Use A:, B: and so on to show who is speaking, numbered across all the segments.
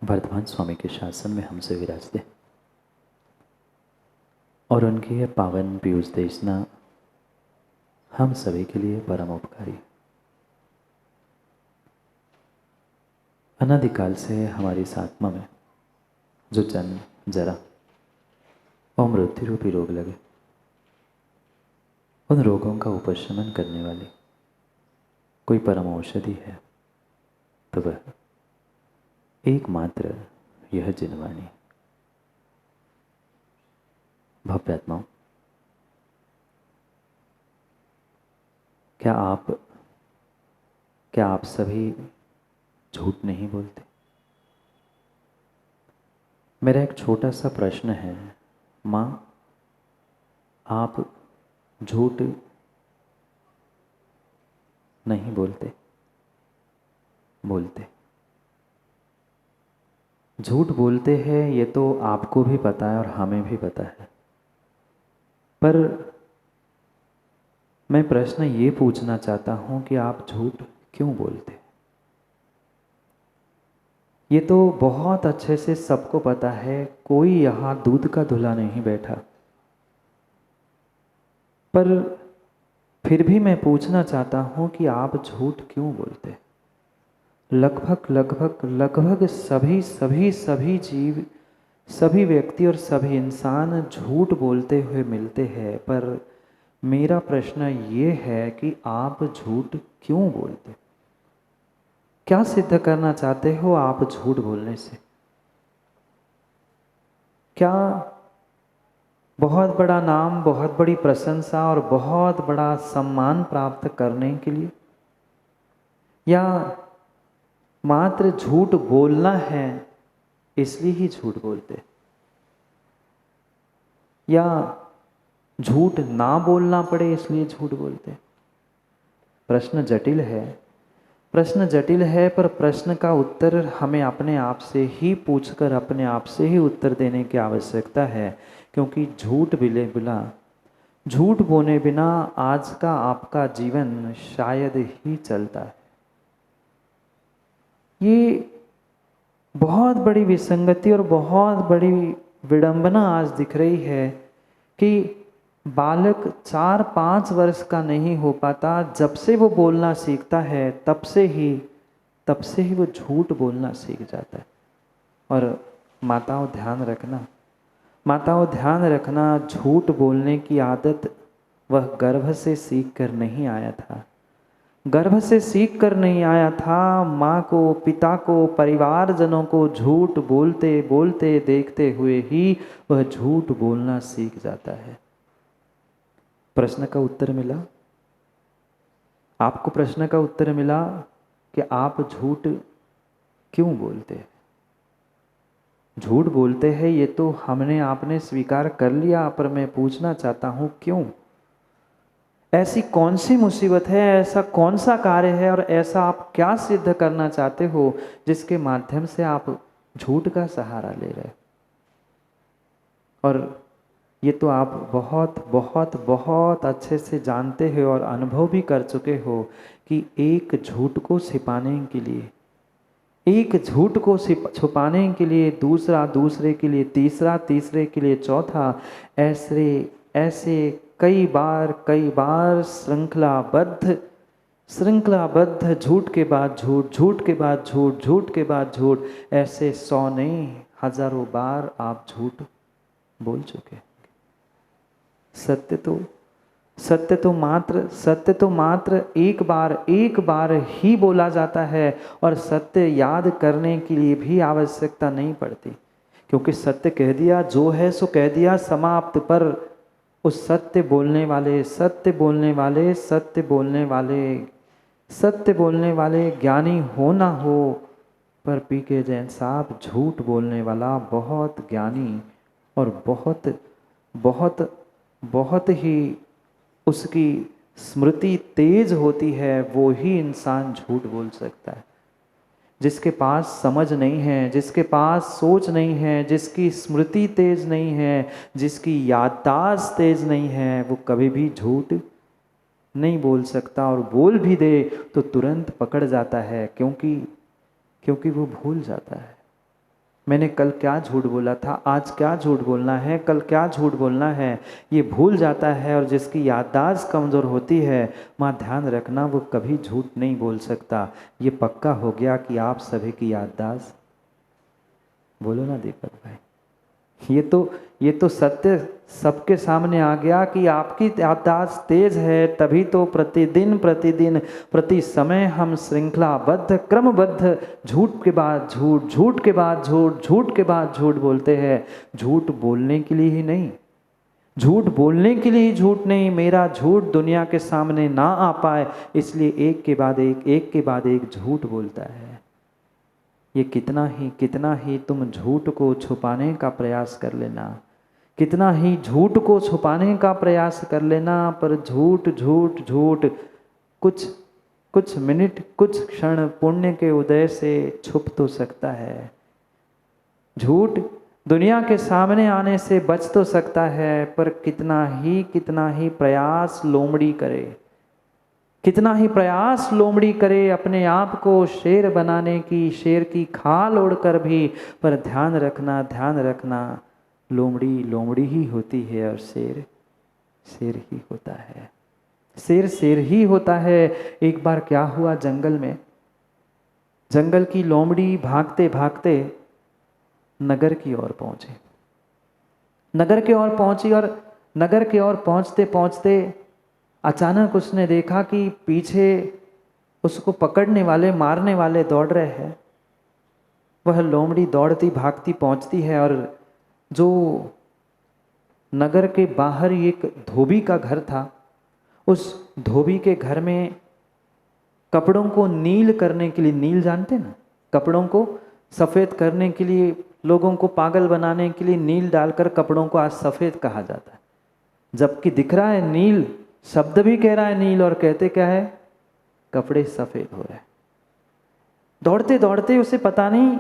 A: वर्धमान स्वामी के शासन में हमसे विराजते और उनकी यह पावन पीयूष देशना हम सभी के लिए परम उपकारी। अनादिकाल से हमारी इस आत्मा में जो जन्म, जरा और मृत्यु रूपी रोग लगे, उन रोगों का उपशमन करने वाली कोई परम औषधि है तो वह एकमात्र यह जिनवाणी। भव्यात्माओं, क्या आप सभी झूठ नहीं बोलते? मेरा एक छोटा सा प्रश्न है, माँ, आप झूठ नहीं बोलते? बोलते, झूठ बोलते हैं, ये तो आपको भी पता है और हमें भी पता है। पर मैं प्रश्न ये पूछना चाहता हूँ कि आप झूठ क्यों बोलते? ये तो बहुत अच्छे से सबको पता है, कोई यहाँ दूध का धुला नहीं बैठा। पर फिर भी मैं पूछना चाहता हूँ कि आप झूठ क्यों बोलते? लगभग सभी जीव, सभी व्यक्ति और सभी इंसान झूठ बोलते हुए मिलते हैं। पर मेरा प्रश्न ये है कि आप झूठ क्यों बोलते? क्या सिद्ध करना चाहते हो आप झूठ बोलने से? क्या बहुत बड़ा नाम, बहुत बड़ी प्रशंसा और बहुत बड़ा सम्मान प्राप्त करने के लिए, या मात्र झूठ बोलना है इसलिए ही झूठ बोलते, या झूठ ना बोलना पड़े इसलिए झूठ बोलते? प्रश्न जटिल है, पर प्रश्न का उत्तर हमें अपने आप से ही पूछकर अपने आप से ही उत्तर देने की आवश्यकता है। क्योंकि झूठ बोले बिना आज का आपका जीवन शायद ही चलता है। ये बहुत बड़ी विसंगति और बहुत बड़ी विडंबना आज दिख रही है कि बालक 4-5 वर्ष का नहीं हो पाता, जब से वो बोलना सीखता है तब से ही वो झूठ बोलना सीख जाता है। और माताओं ध्यान रखना, झूठ बोलने की आदत वह गर्भ से सीख कर नहीं आया था। माँ को, पिता को, परिवारजनों को झूठ बोलते बोलते देखते हुए ही वह झूठ बोलना सीख जाता है। प्रश्न का उत्तर मिला? आपको प्रश्न का उत्तर मिला कि आप झूठ क्यों बोलते हैं? झूठ बोलते हैं ये तो आपने स्वीकार कर लिया, पर मैं पूछना चाहता हूं क्यों? ऐसी कौन सी मुसीबत है, ऐसा कौन सा कार्य है और ऐसा आप क्या सिद्ध करना चाहते हो जिसके माध्यम से आप झूठ का सहारा ले रहे? और ये तो आप बहुत अच्छे से जानते हो और अनुभव भी कर चुके हो कि एक झूठ को छिपाने के लिए दूसरा, दूसरे के लिए तीसरा, तीसरे के लिए चौथा, ऐसे कई बार श्रृंखलाबद्ध झूठ के बाद झूठ, झूठ के बाद झूठ, झूठ के बाद झूठ, ऐसे 100 नहीं हजारों बार आप झूठ बोल चुके। सत्य तो मात्र एक बार ही बोला जाता है और सत्य याद करने के लिए भी आवश्यकता नहीं पड़ती, क्योंकि सत्य कह दिया, जो है सो कह दिया, समाप्त। पर उस सत्य बोलने वाले ज्ञानी हो ना हो, पर पीके जैन साहब झूठ बोलने वाला बहुत ज्ञानी और बहुत ही उसकी स्मृति तेज होती है, वो ही इंसान झूठ बोल सकता है। जिसके पास समझ नहीं है, जिसके पास सोच नहीं है, जिसकी स्मृति तेज नहीं है, जिसकी याददाश्त तेज नहीं है, वो कभी भी झूठ नहीं बोल सकता। और बोल भी दे तो तुरंत पकड़ जाता है, क्योंकि वो भूल जाता है। मैंने कल क्या झूठ बोला था, आज क्या झूठ बोलना है, कल क्या झूठ बोलना है, ये भूल जाता है। और जिसकी याददाश्त कमज़ोर होती है, माँ ध्यान रखना, वो कभी झूठ नहीं बोल सकता। ये पक्का हो गया कि आप सभी की याददाश्त, बोलो ना दीपक भाई, ये तो सत्य सबके सामने आ गया कि आपकी याददाश्त तेज है, तभी तो प्रतिदिन प्रति समय हम श्रृंखलाबद्ध क्रमबद्ध झूठ के बाद झूठ, झूठ के बाद झूठ, झूठ के बाद झूठ बोलते हैं। झूठ बोलने के लिए ही नहीं, झूठ बोलने के लिए ही झूठ नहीं, मेरा झूठ दुनिया के सामने ना आ पाए इसलिए एक के बाद एक झूठ बोलता है। ये कितना ही तुम झूठ को छुपाने का प्रयास कर लेना, कितना ही झूठ को छुपाने का प्रयास कर लेना, पर झूठ झूठ झूठ कुछ मिनट, कुछ क्षण पुण्य के उदय से छुप तो सकता है। झूठ दुनिया के सामने आने से बच तो सकता है, पर कितना ही प्रयास लोमड़ी करे, कितना ही प्रयास लोमड़ी करे अपने आप को शेर बनाने की, शेर की खाल ओढ़कर भी। पर ध्यान रखना, लोमड़ी ही होती है और शेर ही होता है। शेर ही होता है। एक बार क्या हुआ, जंगल की लोमड़ी भागते भागते नगर की ओर पहुंची। नगर के ओर पहुंचते पहुंचते अचानक उसने देखा कि पीछे उसको पकड़ने वाले, मारने वाले दौड़ रहे हैं। वह लोमड़ी दौड़ती भागती पहुंचती है और जो नगर के बाहर एक धोबी का घर था, उस धोबी के घर में कपड़ों को नील करने के लिए, नील जानते ना, कपड़ों को सफ़ेद करने के लिए, लोगों को पागल बनाने के लिए नील डालकर कपड़ों को आज सफ़ेद कहा जाता है। जबकि दिख रहा है नील, शब्द भी कह रहा है नील, और कहते क्या है, कपड़े सफ़ेद हो रहे हैं। दौड़ते दौड़ते उसे पता नहीं,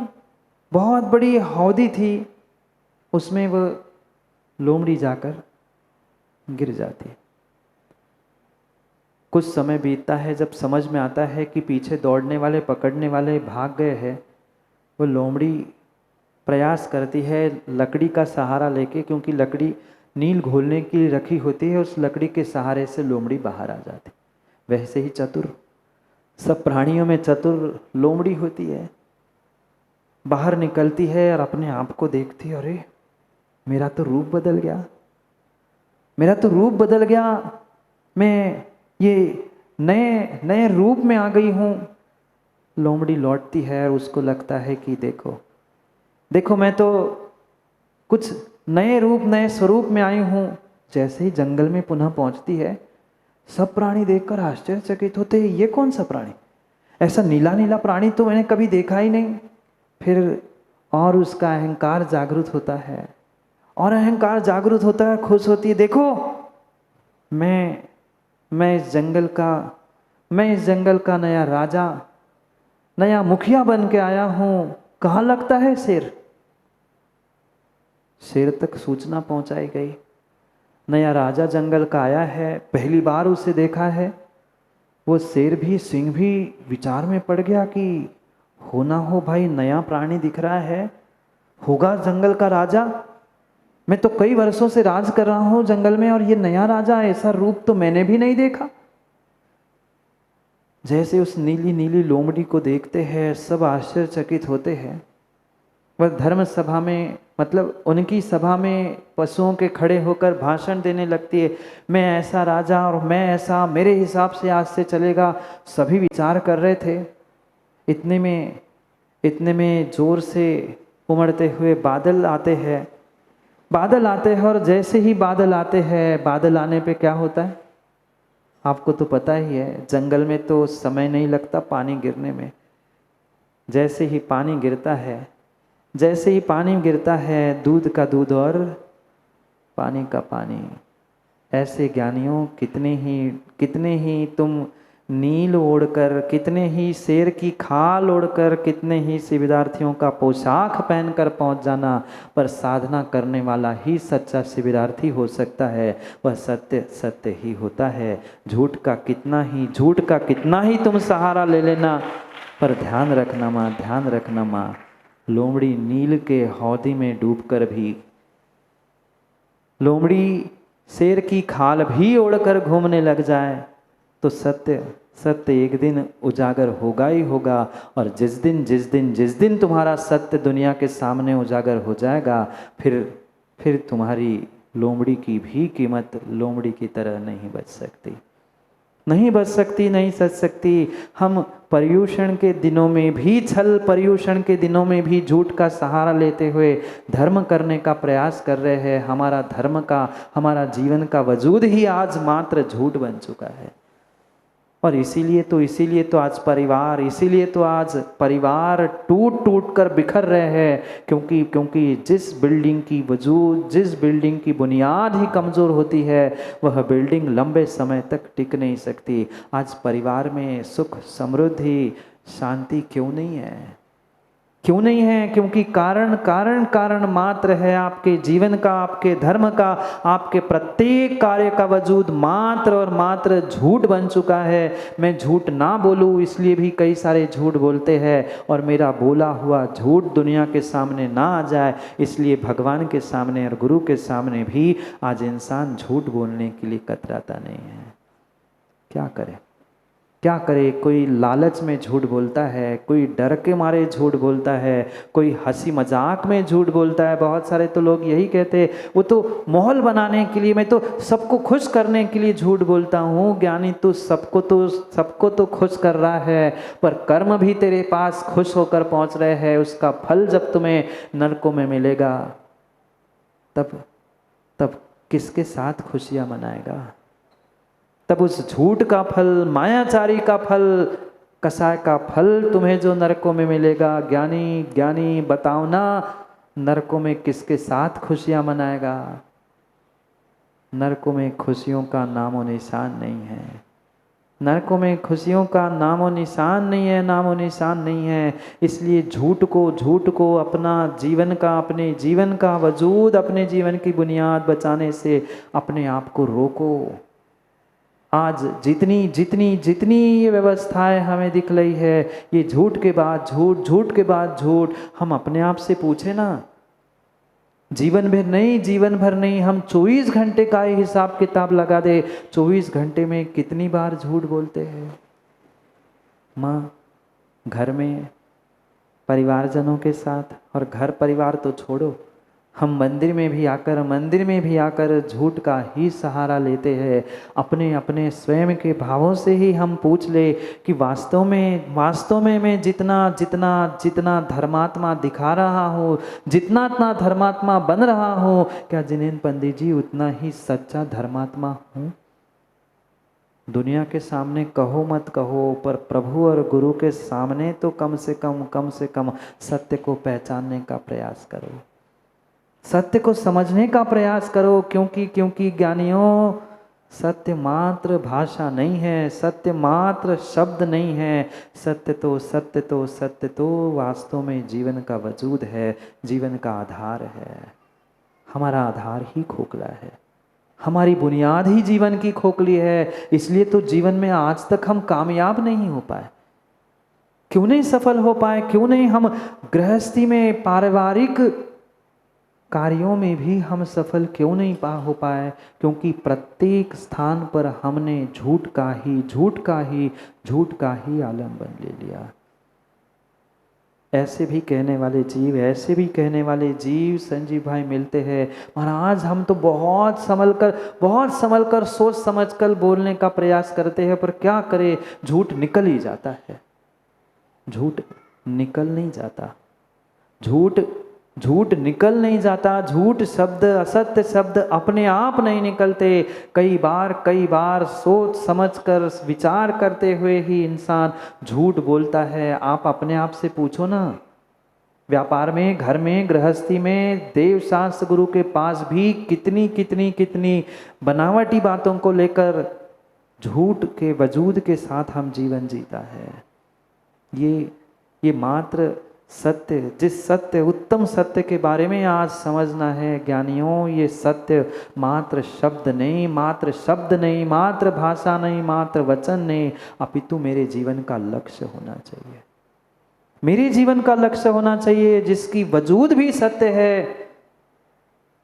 A: बहुत बड़ी हौदी थी, उसमें वो लोमड़ी जाकर गिर जाती है। कुछ समय बीतता है, जब समझ में आता है कि पीछे दौड़ने वाले, पकड़ने वाले भाग गए हैं, वो लोमड़ी प्रयास करती है लकड़ी का सहारा लेके, क्योंकि लकड़ी नील घोलने के लिए रखी होती है, उस लकड़ी के सहारे से लोमड़ी बाहर आ जाती। वैसे ही चतुर, सब प्राणियों में चतुर लोमड़ी होती है। बाहर निकलती है और अपने आप को देखती, अरे मेरा तो रूप बदल गया, मैं ये नए रूप में आ गई हूँ। लोमड़ी लौटती है और उसको लगता है कि देखो मैं तो कुछ नए रूप, नए स्वरूप में आई हूँ। जैसे ही जंगल में पुनः पहुँचती है, सब प्राणी देखकर आश्चर्यचकित होते हैं, ये कौन सा प्राणी, ऐसा नीला नीला प्राणी तो मैंने कभी देखा ही नहीं। फिर और उसका अहंकार जागृत होता है, खुश होती है, देखो मैं इस जंगल का नया राजा, नया मुखिया बन के आया हूँ। कहाँ लगता है शेर तक सूचना पहुंचाई गई, नया राजा जंगल का आया है, पहली बार उसे देखा है। वो शेर भी, सिंह भी विचार में पड़ गया कि हो ना हो भाई, नया प्राणी दिख रहा है, होगा जंगल का राजा। मैं तो कई वर्षों से राज कर रहा हूँ जंगल में, और ये नया राजा, ऐसा रूप तो मैंने भी नहीं देखा। जैसे उस नीली नीली लोमड़ी को देखते हैं, सब आश्चर्यचकित होते हैं। वह धर्म सभा में, मतलब उनकी सभा में पशुओं के खड़े होकर भाषण देने लगती है, मैं ऐसा राजा और मैं ऐसा, मेरे हिसाब से आज से चलेगा। सभी विचार कर रहे थे। इतने में जोर से उमड़ते हुए बादल आते हैं, और जैसे ही बादल आते हैं, बादल आने पे क्या होता है आपको तो पता ही है, जंगल में तो समय नहीं लगता पानी गिरने में। जैसे ही पानी गिरता है, दूध का दूध और पानी का पानी। ऐसे ज्ञानियों, कितने ही तुम नील ओढ़कर, कितने ही शेर की खाल ओढ़कर, कितने ही शिविरार्थियों का पोशाक पहनकर पहुंच जाना, पर साधना करने वाला ही सच्चा शिविरार्थी हो सकता है। वह सत्य ही होता है। झूठ का कितना ही तुम सहारा ले लेना, पर ध्यान रखना माँ, लोमड़ी नील के हौदी में डूबकर भी, लोमड़ी शेर की खाल भी ओढ़कर घूमने लग जाए तो सत्य सत्य एक दिन उजागर होगा ही होगा। और जिस दिन तुम्हारा सत्य दुनिया के सामने उजागर हो जाएगा, फिर तुम्हारी लोमड़ी की भी कीमत लोमड़ी की तरह नहीं बच सकती, नहीं बच सकती, नहीं सच सकती। हम पर्यूषण के दिनों में भी, छल पर्यूषण के दिनों में भी झूठ का सहारा लेते हुए धर्म करने का प्रयास कर रहे हैं। हमारा धर्म का, हमारा जीवन का वजूद ही आज मात्र झूठ बन चुका है। और इसीलिए तो आज परिवार टूट टूट कर बिखर रहे हैं, क्योंकि जिस बिल्डिंग की बुनियाद ही कमज़ोर होती है, वह बिल्डिंग लंबे समय तक टिक नहीं सकती। आज परिवार में सुख, समृद्धि, शांति क्यों नहीं है? क्यों नहीं है? क्योंकि कारण मात्र है आपके जीवन का, आपके धर्म का, आपके प्रत्येक कार्य का वजूद मात्र और मात्र झूठ बन चुका है। मैं झूठ ना बोलूं इसलिए भी कई सारे झूठ बोलते हैं, और मेरा बोला हुआ झूठ दुनिया के सामने ना आ जाए इसलिए भगवान के सामने और गुरु के सामने भी आज इंसान झूठ बोलने के लिए कतराता नहीं है। क्या करे? कोई लालच में झूठ बोलता है, कोई डर के मारे झूठ बोलता है, कोई हंसी मजाक में झूठ बोलता है। बहुत सारे तो लोग यही कहते हैं, वो तो माहौल बनाने के लिए, मैं तो सबको खुश करने के लिए झूठ बोलता हूँ। ज्ञानी तू सबको तो खुश कर रहा है, पर कर्म भी तेरे पास खुश होकर पहुँच रहे हैं। उसका फल जब तुम्हें नरकों में मिलेगा, तब किसके साथ खुशियाँ मनाएगा? तब उस झूठ का फल, मायाचारी का फल, कसाय का फल तुम्हें जो नरकों में मिलेगा। ज्ञानी बताओ ना, नरकों में किसके साथ खुशियां मनाएगा? नरकों में खुशियों का नामो निशान नहीं है। नरकों में खुशियों का नामो निशान नहीं है। इसलिए झूठ को अपना जीवन का, अपने जीवन का वजूद, अपने जीवन की बुनियाद बचाने से अपने आप को रोको। आज जितनी ये व्यवस्थाएं हमें दिख रही है, ये झूठ के बाद झूठ, हम अपने आप से पूछे ना, जीवन भर नहीं, हम 24 घंटे का ही हिसाब किताब लगा दे, 24 घंटे में कितनी बार झूठ बोलते हैं? माँ, घर में परिवारजनों के साथ, और घर परिवार तो छोड़ो, हम मंदिर में भी आकर झूठ का ही सहारा लेते हैं। अपने स्वयं के भावों से ही हम पूछ ले कि वास्तव में मैं जितना धर्मात्मा दिखा रहा हूँ, जितना धर्मात्मा बन रहा हूँ, क्या जिनेन्द्र पंडित जी उतना ही सच्चा धर्मात्मा हूँ? दुनिया के सामने कहो मत कहो, पर प्रभु और गुरु के सामने तो कम से कम सत्य को पहचानने का प्रयास करो, सत्य को समझने का प्रयास करो। क्योंकि ज्ञानियों, सत्य मात्र भाषा नहीं है, सत्य मात्र शब्द नहीं है, सत्य तो वास्तव में जीवन का वजूद है, जीवन का आधार है। हमारा आधार ही खोखला है, हमारी बुनियाद ही जीवन की खोखली है। इसलिए तो जीवन में आज तक हम कामयाब नहीं हो पाए। क्यों नहीं सफल हो पाए? क्यों नहीं हम गृहस्थी में, पारिवारिक कार्यों में भी हम सफल क्यों नहीं हो पाए? क्योंकि प्रत्येक स्थान पर हमने झूठ का ही आलम्बन ले लिया। ऐसे भी कहने वाले जीव संजीव भाई मिलते हैं। महाराज, हम तो बहुत संभल कर सोच समझ कर बोलने का प्रयास करते हैं, पर क्या करें, झूठ निकल ही जाता है। झूठ निकल नहीं जाता, झूठ निकल नहीं जाता। झूठ शब्द, असत्य शब्द अपने आप नहीं निकलते। कई बार सोच समझकर, विचार करते हुए ही इंसान झूठ बोलता है। आप अपने आप से पूछो ना, व्यापार में, घर में, गृहस्थी में, देव शास्त्र गुरु के पास भी कितनी बनावटी बातों को लेकर झूठ के वजूद के साथ हम जीवन जीता है। ये मात्र सत्य, जिस सत्य, उत्तम सत्य के बारे में आज समझना है ज्ञानियों, ये सत्य मात्र शब्द नहीं, मात्र भाषा नहीं, मात्र वचन नहीं, अपितु मेरे जीवन का लक्ष्य होना चाहिए। मेरे जीवन का लक्ष्य होना चाहिए जिसकी वजूद भी सत्य है,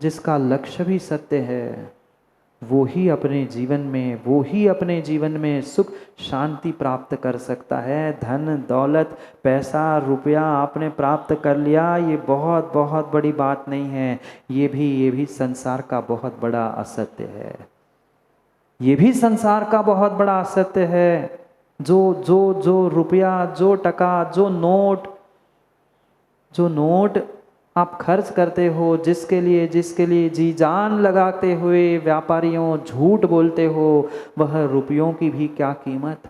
A: जिसका लक्ष्य भी सत्य है, वो ही अपने जीवन में सुख शांति प्राप्त कर सकता है। धन दौलत पैसा रुपया आपने प्राप्त कर लिया, ये बहुत बहुत बड़ी बात नहीं है। ये भी संसार का बहुत बड़ा असत्य है। ये भी संसार का बहुत बड़ा असत्य है। जो जो जो रुपया, जो टका, जो नोट आप खर्च करते हो, जिसके लिए जी जान लगाते हुए व्यापारियों झूठ बोलते हो, वह रुपयों की भी क्या कीमत?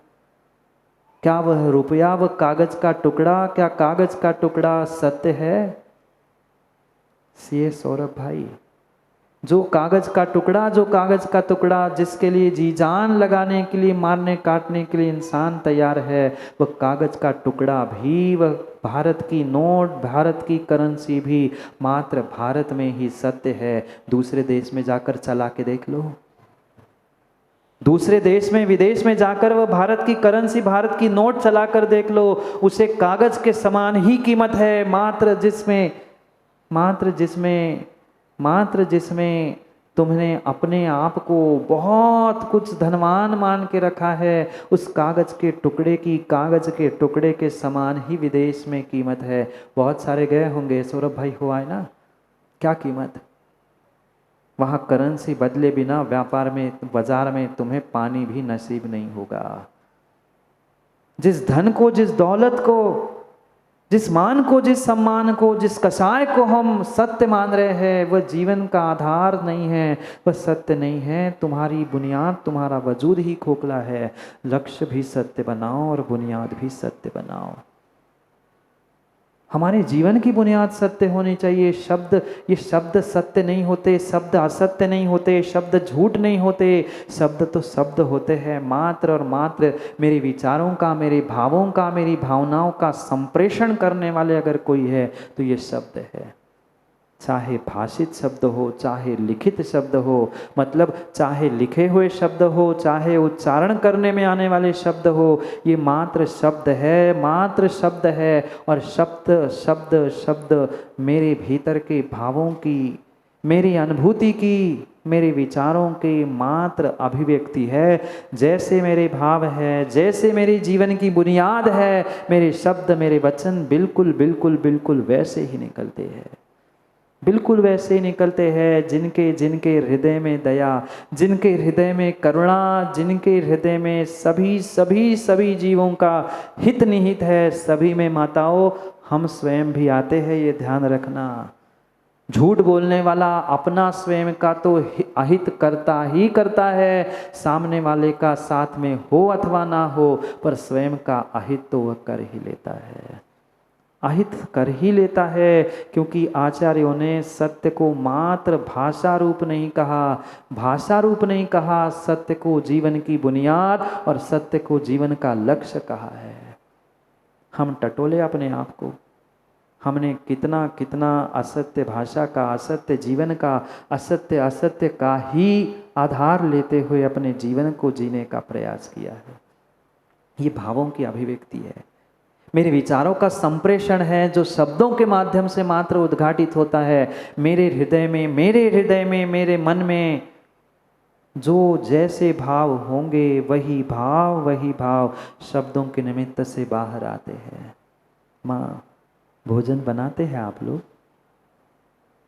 A: क्या वह रुपया, वह कागज का टुकड़ा, क्या कागज का टुकड़ा सत्य है? सीए सौरभ भाई, जो कागज का टुकड़ा जिसके लिए जी जान लगाने के लिए, मारने काटने के लिए इंसान तैयार है, वह कागज का टुकड़ा भी, वह भारत की नोट, भारत की करेंसी भी मात्र भारत में ही सत्य है। दूसरे देश में जाकर चला के देख लो, दूसरे देश में विदेश में जाकर वह भारत की करेंसी, भारत की नोट चलाकर देख लो, उसे कागज के समान ही कीमत है। मात्र जिसमें तुमने अपने आप को बहुत कुछ धनवान मान के रखा है, उस कागज के टुकड़े के समान ही विदेश में कीमत है। बहुत सारे गए होंगे, सौरभ भाई हुआ है ना, क्या कीमत? वहाँ करेंसी बदले बिना व्यापार में, बाजार में तुम्हें पानी भी नसीब नहीं होगा। जिस धन को, जिस दौलत को, जिस मान को, जिस सम्मान को, जिस कसाय को हम सत्य मान रहे हैं, वह जीवन का आधार नहीं है, वह सत्य नहीं है। तुम्हारी बुनियाद, तुम्हारा वजूद ही खोखला है। लक्ष्य भी सत्य बनाओ और बुनियाद भी सत्य बनाओ। हमारे जीवन की बुनियाद सत्य होनी चाहिए। ये शब्द सत्य नहीं होते, शब्द असत्य नहीं होते, शब्द झूठ नहीं होते। शब्द तो शब्द होते हैं। मात्र और मात्र मेरे विचारों का, मेरे भावों का, मेरी भावनाओं का संप्रेषण करने वाले अगर कोई है तो ये शब्द है। चाहे भाषित शब्द हो, चाहे लिखित शब्द हो, मतलब चाहे लिखे हुए शब्द हो, चाहे उच्चारण करने में आने वाले शब्द हो, ये मात्र शब्द है। और शब्द मेरे भीतर के भावों की, मेरी अनुभूति की, मेरे विचारों की मात्र अभिव्यक्ति है। जैसे मेरे भाव है, जैसे मेरे जीवन की बुनियाद है, मेरे शब्द, मेरे वचन बिल्कुल वैसे ही निकलते हैं। बिल्कुल वैसे ही निकलते हैं। जिनके हृदय में दया, जिनके हृदय में करुणा, जिनके हृदय में सभी जीवों का हित निहित है, सभी में माताओं हम स्वयं भी आते हैं, ये ध्यान रखना। झूठ बोलने वाला अपना स्वयं का तो अहित करता है, सामने वाले का साथ में हो अथवा ना हो, पर स्वयं का अहित तो वह कर ही लेता है, अहित कर ही लेता है। क्योंकि आचार्यों ने सत्य को मात्र भाषा रूप नहीं कहा, सत्य को जीवन की बुनियाद और सत्य को जीवन का लक्ष्य कहा है। हम टटोले अपने आप को, हमने कितना असत्य भाषा का, असत्य जीवन का, असत्य का ही आधार लेते हुए अपने जीवन को जीने का प्रयास किया है। ये भावों की अभिव्यक्ति है, मेरे विचारों का संप्रेषण है, जो शब्दों के माध्यम से मात्र उद्घाटित होता है। मेरे हृदय में, मेरे मन में जो जैसे भाव होंगे, वही भाव शब्दों के निमित्त से बाहर आते हैं। माँ, भोजन बनाते हैं आप लोग?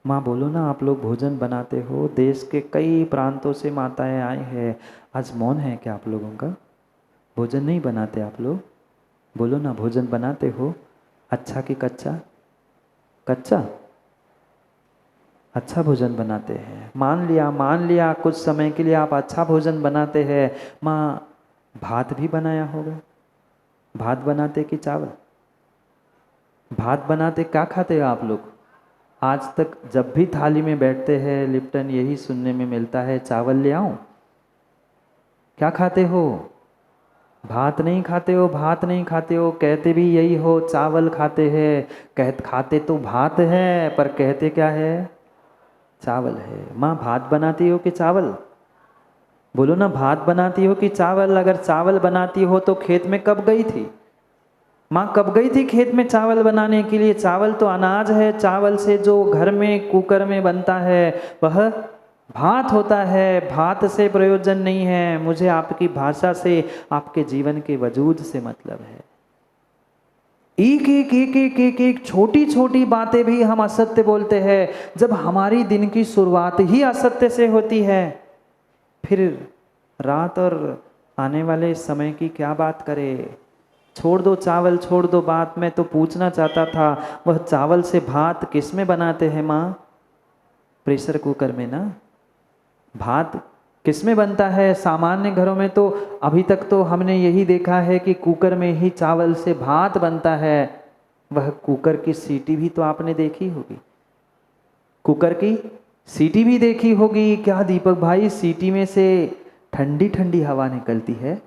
A: माँ बोलो ना, आप लोग भोजन बनाते हो? देश के कई प्रांतों से माताएं आई हैं। आज मौन है क्या आप लोगों का? भोजन नहीं बनाते आप लोग? बोलो ना, भोजन बनाते हो? अच्छा कि कच्चा? कच्चा? अच्छा भोजन बनाते हैं। मान लिया कुछ समय के लिए आप अच्छा भोजन बनाते हैं। माँ, भात भी बनाया होगा। भात बनाते कि चावल? भात बनाते क्या खाते हो आप लोग? आज तक जब भी थाली में बैठते हैं, लिप्टन यही सुनने में मिलता है, चावल ले आऊं? क्या खाते हो? भात नहीं खाते हो। कहते भी यही हो, चावल खाते हैं। खाते तो भात है, पर कहते क्या है? चावल है। माँ, भात बनाती हो कि चावल? बोलो ना, भात बनाती हो कि चावल? अगर चावल बनाती हो तो खेत में कब गई थी? माँ कब गई थी खेत में चावल बनाने के लिए? चावल तो अनाज है, चावल से जो घर में कुकर में बनता है वह भात होता है, भात से प्रयोजन नहीं है। मुझे आपकी भाषा से, आपके जीवन के वजूद से मतलब है। एक एक एक एक एक एक छोटी छोटी बातें भी हम असत्य बोलते हैं। जब हमारी दिन की शुरुआत ही असत्य से होती है, फिर रात और आने वाले समय की क्या बात करें? छोड़ दो चावल, छोड़ दो बात। मैं तो पूछना चाहता था, वह चावल से भात किस में बनाते हैं माँ? प्रेशर कुकर में ना। भात किस में बनता है? सामान्य घरों में तो अभी तक तो हमने यही देखा है कि कुकर में ही चावल से भात बनता है। वह कुकर की सीटी भी तो आपने देखी होगी, कुकर की सीटी भी देखी होगी। क्या दीपक भाई, सीटी में से ठंडी ठंडी हवा निकलती है?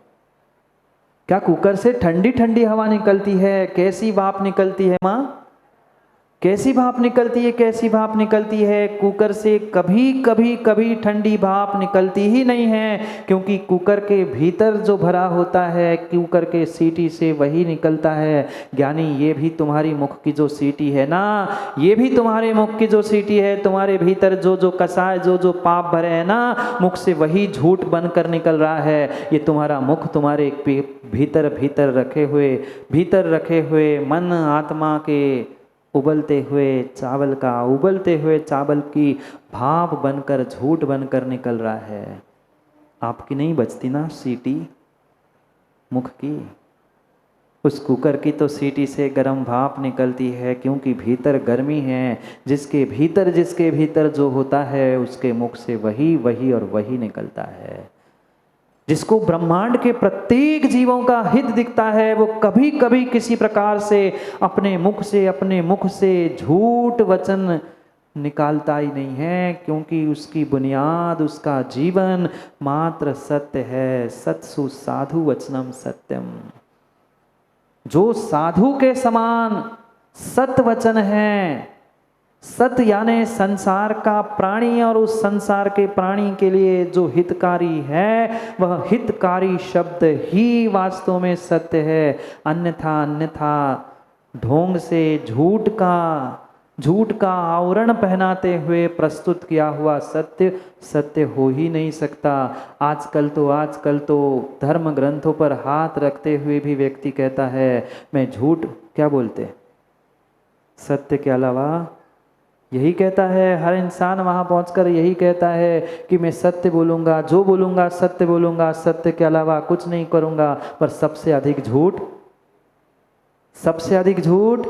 A: क्या कुकर से ठंडी ठंडी हवा निकलती है? कैसी भाप निकलती है माँ? कैसी भाप निकलती है? कैसी भाप निकलती है? कुकर से कभी कभी कभी ठंडी भाप निकलती ही नहीं है, क्योंकि कुकर के भीतर जो भरा होता है, कुकर के सीटी से वही निकलता है। ज्ञानी, ये भी तुम्हारी मुख की जो सीटी है ना, ये भी तुम्हारे मुख की जो सीटी है, तुम्हारे भीतर जो जो कसाय, जो जो पाप भरे हैं ना, मुख से वही झूठ बनकर निकल रहा है। ये तुम्हारा मुख तुम्हारे भीतर भीतर रखे हुए मन आत्मा के उबलते हुए चावल की भाप बनकर, झूठ बनकर निकल रहा है। आपकी नहीं बचती ना सीटी मुख की? उस कुकर की तो सीटी से गर्म भाप निकलती है, क्योंकि भीतर गर्मी है। जिसके भीतर जो होता है, उसके मुख से वही वही और वही निकलता है। जिसको ब्रह्मांड के प्रत्येक जीवों का हित दिखता है, वो कभी कभी किसी प्रकार से अपने मुख से झूठ वचन निकालता ही नहीं है, क्योंकि उसकी बुनियाद, उसका जीवन मात्र सत्य है। सत्सु साधु वचनम सत्यम। जो साधु के समान सत्य वचन है, सत्य यानी संसार का प्राणी, और उस संसार के प्राणी के लिए जो हितकारी है, वह हितकारी शब्द ही वास्तव में सत्य है। अन्यथा ढोंग से झूठ का आवरण पहनाते हुए प्रस्तुत किया हुआ सत्य हो ही नहीं सकता। आजकल तो धर्म ग्रंथों पर हाथ रखते हुए भी व्यक्ति कहता है, मैं झूठ, क्या बोलते, सत्य के अलावा यही कहता है। हर इंसान वहां पहुंचकर यही कहता है कि मैं सत्य बोलूंगा, जो बोलूंगा सत्य बोलूंगा, सत्य के अलावा कुछ नहीं करूंगा। पर सबसे अधिक झूठ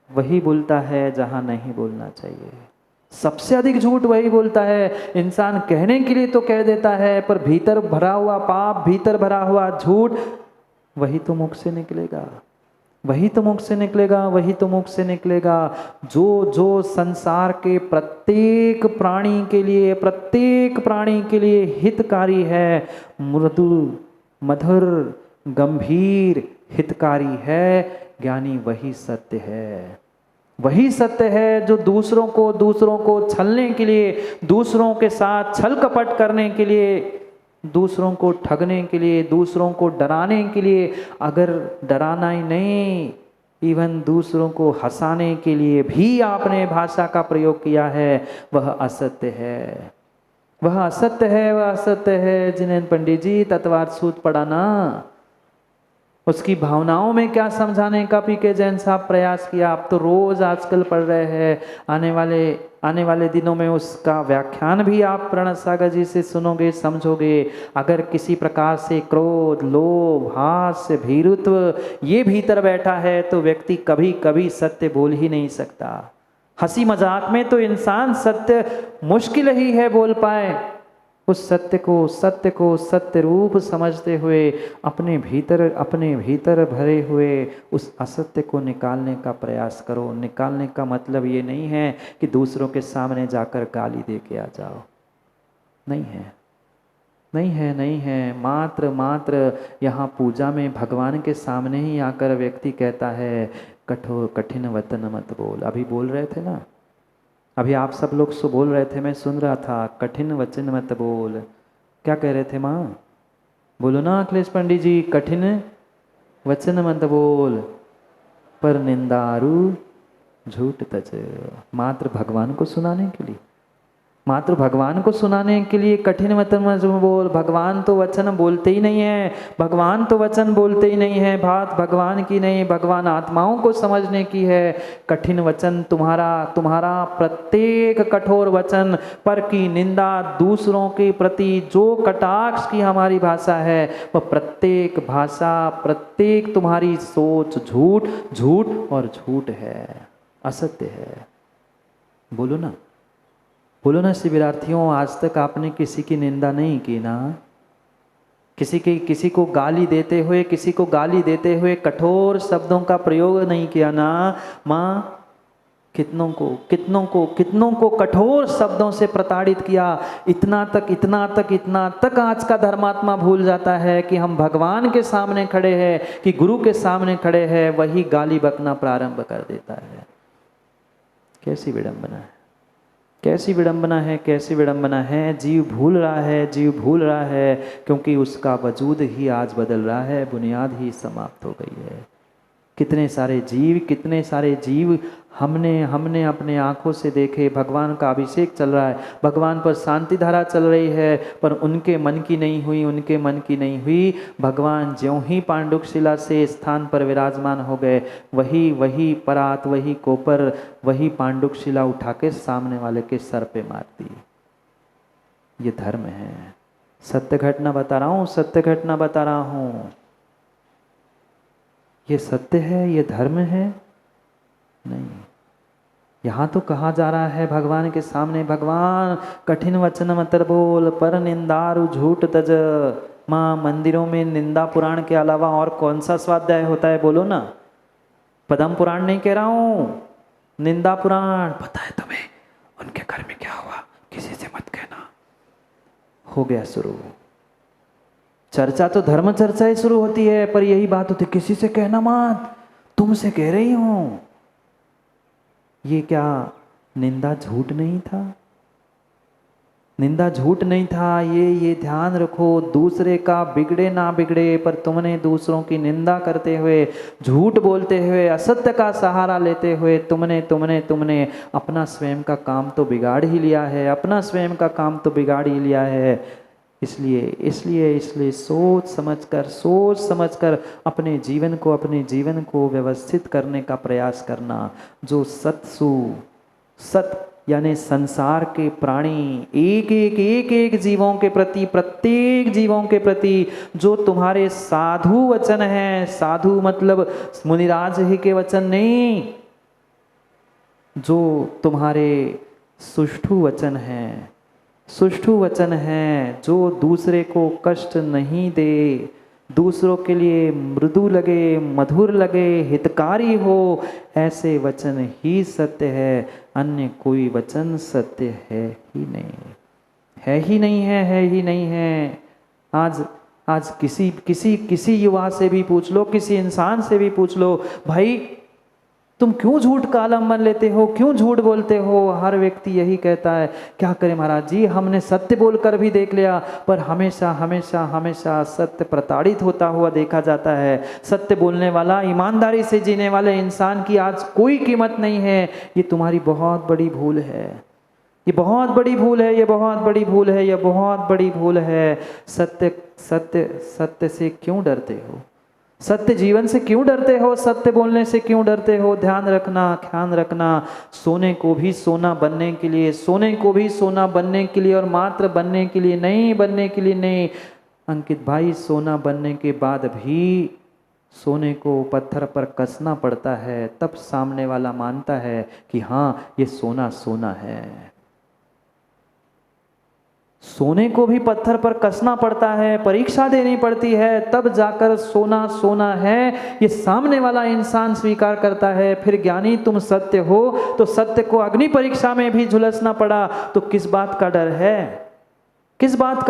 A: वही बोलता है जहां नहीं बोलना चाहिए। सबसे अधिक झूठ वही बोलता है। इंसान कहने के लिए तो कह देता है, पर भीतर भरा हुआ पाप, भीतर भरा हुआ झूठ, वही तो मुख से निकलेगा। जो संसार के प्रत्येक प्राणी के लिए हितकारी है, मृदु मधुर गंभीर हितकारी है, ज्ञानी वही सत्य है। जो दूसरों को छलने के लिए, दूसरों के साथ छल कपट करने के लिए, दूसरों को ठगने के लिए, दूसरों को डराने के लिए, अगर डराना ही नहीं, इवन दूसरों को हंसाने के लिए भी आपने भाषा का प्रयोग किया है, वह असत्य है। जिनेन्द्र पंडित जी तत्वार्थ सूत्र पढ़ा ना, उसकी भावनाओं में क्या समझाने का पीके जैन साहब प्रयास किया। आप तो रोज आजकल पढ़ रहे हैं, आने वाले दिनों में उसका व्याख्यान भी आप प्रणत सागर जी से सुनोगे, समझोगे। अगर किसी प्रकार से क्रोध, लोभ, हास्य, भीरुत्व ये भीतर बैठा है, तो व्यक्ति कभी कभी सत्य बोल ही नहीं सकता। हंसी मजाक में तो इंसान सत्य मुश्किल ही है बोल पाए। उस सत्य को सत्य रूप समझते हुए अपने भीतर भरे हुए उस असत्य को निकालने का प्रयास करो। निकालने का मतलब ये नहीं है कि दूसरों के सामने जाकर गाली दे के आ जाओ, नहीं है। मात्र यहाँ पूजा में भगवान के सामने ही आकर व्यक्ति कहता है, कठिन वचन मत बोल। अभी बोल रहे थे ना, अभी आप सब लोग सो बोल रहे थे, मैं सुन रहा था, कठिन वचन मत बोल। क्या कह रहे थे माँ? बोलो ना अखिलेश पंडित जी, कठिन वचन मत बोल पर निंदारू झूठ तज। मात्र भगवान को सुनाने के लिए, मात्र भगवान को सुनाने के लिए कठिन वचन मत बोल। भगवान तो वचन बोलते ही नहीं है, भगवान तो वचन बोलते ही नहीं है। बात भगवान की नहीं, भगवान आत्माओं को समझने की है। कठिन वचन तुम्हारा प्रत्येक कठोर वचन, पर की निंदा, दूसरों के प्रति जो कटाक्ष की हमारी भाषा है, वह प्रत्येक भाषा, प्रत्येक तुम्हारी सोच झूठ झूठ और झूठ है, असत्य है। बोलो ना, बोलो ना शिविरार्थियों, आज तक आपने किसी की निंदा नहीं की ना? किसी को गाली देते हुए, किसी को गाली देते हुए कठोर शब्दों का प्रयोग नहीं किया ना? माँ, कितनों को कठोर शब्दों से प्रताड़ित किया। इतना तक आज का धर्मात्मा भूल जाता है कि हम भगवान के सामने खड़े हैं, कि गुरु के सामने खड़े हैं, वही गाली बकना प्रारंभ कर देता है। कैसी विडंबना है, कैसी विडंबना है, कैसी विडंबना है। जीव भूल रहा है क्योंकि उसका वजूद ही आज बदल रहा है, बुनियाद ही समाप्त हो गई है। कितने सारे जीव हमने अपने आंखों से देखे। भगवान का अभिषेक चल रहा है, भगवान पर शांति धारा चल रही है, पर उनके मन की नहीं हुई। भगवान ज्यों ही पांडुक शिला से स्थान पर विराजमान हो गए, वही परात, वही कोपर, वही पांडुक शिला उठा के सामने वाले के सर पे मार दी। ये धर्म है। सत्य घटना बता रहा हूँ, ये सत्य है, ये धर्म है नहीं। यहाँ तो कहा जा रहा है भगवान के सामने, भगवान कठिन वचन मत बोल पर निंदारु झूठ तज। माँ, मंदिरों में निंदा पुराण के अलावा और कौन सा स्वाध्याय होता है? बोलो ना। पद्म पुराण नहीं कह रहा हूँ, निंदा पुराण। पता है तुम्हें उनके घर में क्या हुआ? किसी से मत कहना। हो गया शुरू। चर्चा तो धर्म चर्चा ही शुरू होती है, पर यही बात होती, किसी से कहना मत, तुमसे कह रही हूं। ये क्या निंदा झूठ नहीं था? निंदा झूठ नहीं था। ये ध्यान रखो, दूसरे का बिगड़े ना बिगड़े, पर तुमने दूसरों की निंदा करते हुए, झूठ बोलते हुए, असत्य का सहारा लेते हुए तुमने अपना स्वयं का काम तो बिगाड़ ही लिया है। इसलिए सोच समझकर अपने जीवन को व्यवस्थित करने का प्रयास करना। जो सत यानी संसार के प्राणी, एक जीवों के प्रति, प्रत्येक जीवों के प्रति जो तुम्हारे साधु वचन हैं, साधु मतलब मुनिराज ही के वचन नहीं, जो तुम्हारे सुष्ठु वचन हैं, जो दूसरे को कष्ट नहीं दे, दूसरों के लिए मृदु लगे, मधुर लगे, हितकारी हो, ऐसे वचन ही सत्य है। अन्य कोई वचन सत्य है ही नहीं है। आज किसी युवा से भी पूछ लो, किसी इंसान से भी पूछ लो, भाई तुम क्यों झूठ का आलम्बन लेते हो, क्यों झूठ बोलते हो? हर व्यक्ति यही कहता है, क्या करें महाराज जी, हमने सत्य बोलकर भी देख लिया, पर हमेशा सत्य प्रताड़ित होता हुआ देखा जाता है। सत्य बोलने वाला, ईमानदारी से जीने वाले इंसान की आज कोई कीमत नहीं है। ये तुम्हारी बहुत बड़ी भूल है, ये बहुत बड़ी भूल है। सत्य से क्यों डरते हो? सत्य जीवन से क्यों डरते हो? सत्य बोलने से क्यों डरते हो? ध्यान रखना। सोने को भी सोना बनने के लिए और मात्र बनने के लिए नहीं। अंकित भाई, सोना बनने के बाद भी सोने को पत्थर पर कसना पड़ता है, तब सामने वाला मानता है कि हाँ, ये सोना है। सोने को भी पत्थर पर कसना पड़ता है, परीक्षा देनी पड़ती है, तब जाकर सोना है ये सामने वाला इंसान स्वीकार करता है। फिर ज्ञानी तुम सत्य हो, तो सत्य को अग्नि परीक्षा में भी झुलसना पड़ा, तो किस बात का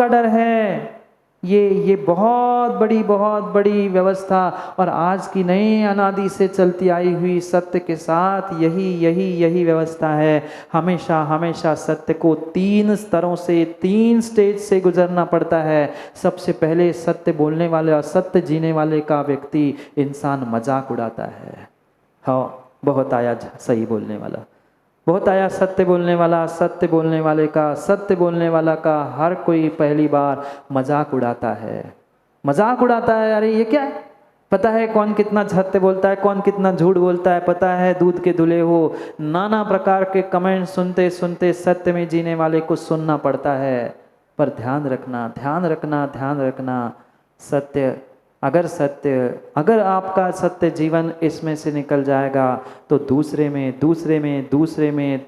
A: डर है? ये बहुत बड़ी व्यवस्था, और आज की नई अनादि से चलती आई हुई सत्य के साथ यही व्यवस्था है। हमेशा हमेशा सत्य को 3 स्तरों से, 3 स्टेज से गुजरना पड़ता है। सबसे पहले सत्य बोलने वाले और सत्य जीने वाले का व्यक्ति इंसान मजाक उड़ाता है। हाँ, बहुत आया सही बोलने वाला, बहुत आया सत्य बोलने वाला, सत्य बोलने वाले का, सत्य बोलने वाला का हर कोई पहली बार मजाक उड़ाता है, मजाक उड़ाता है। अरे ये क्या है, पता है कौन कितना सत्य बोलता है, कौन कितना झूठ बोलता है, पता है दूध के धुले हो। नाना प्रकार के कमेंट सुनते सुनते सत्य में जीने वाले को सुनना पड़ता है। पर ध्यान रखना, ध्यान रखना, ध्यान रखना, सत्य अगर आपका सत्य जीवन इसमें से निकल जाएगा तो दूसरे में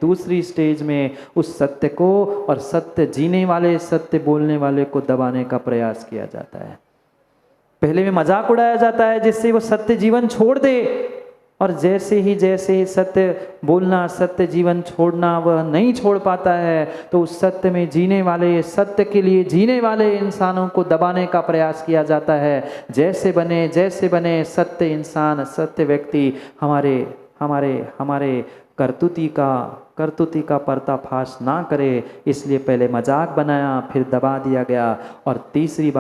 A: दूसरी स्टेज में उस सत्य को और सत्य जीने वाले, सत्य बोलने वाले को दबाने का प्रयास किया जाता है। पहले में मजाक उड़ाया जाता है जिससे वो सत्य जीवन छोड़ दे, और जैसे ही सत्य बोलना, सत्य जीवन छोड़ना वह नहीं छोड़ पाता है, तो उस सत्य में जीने वाले, सत्य के लिए जीने वाले इंसानों को दबाने का प्रयास किया जाता है। जैसे बने सत्य इंसान, सत्य व्यक्ति हमारे करतूती का पर्दाफाश ना करे, इसलिए पहले मजाक बनाया, फिर दबा दिया गया, और तीसरी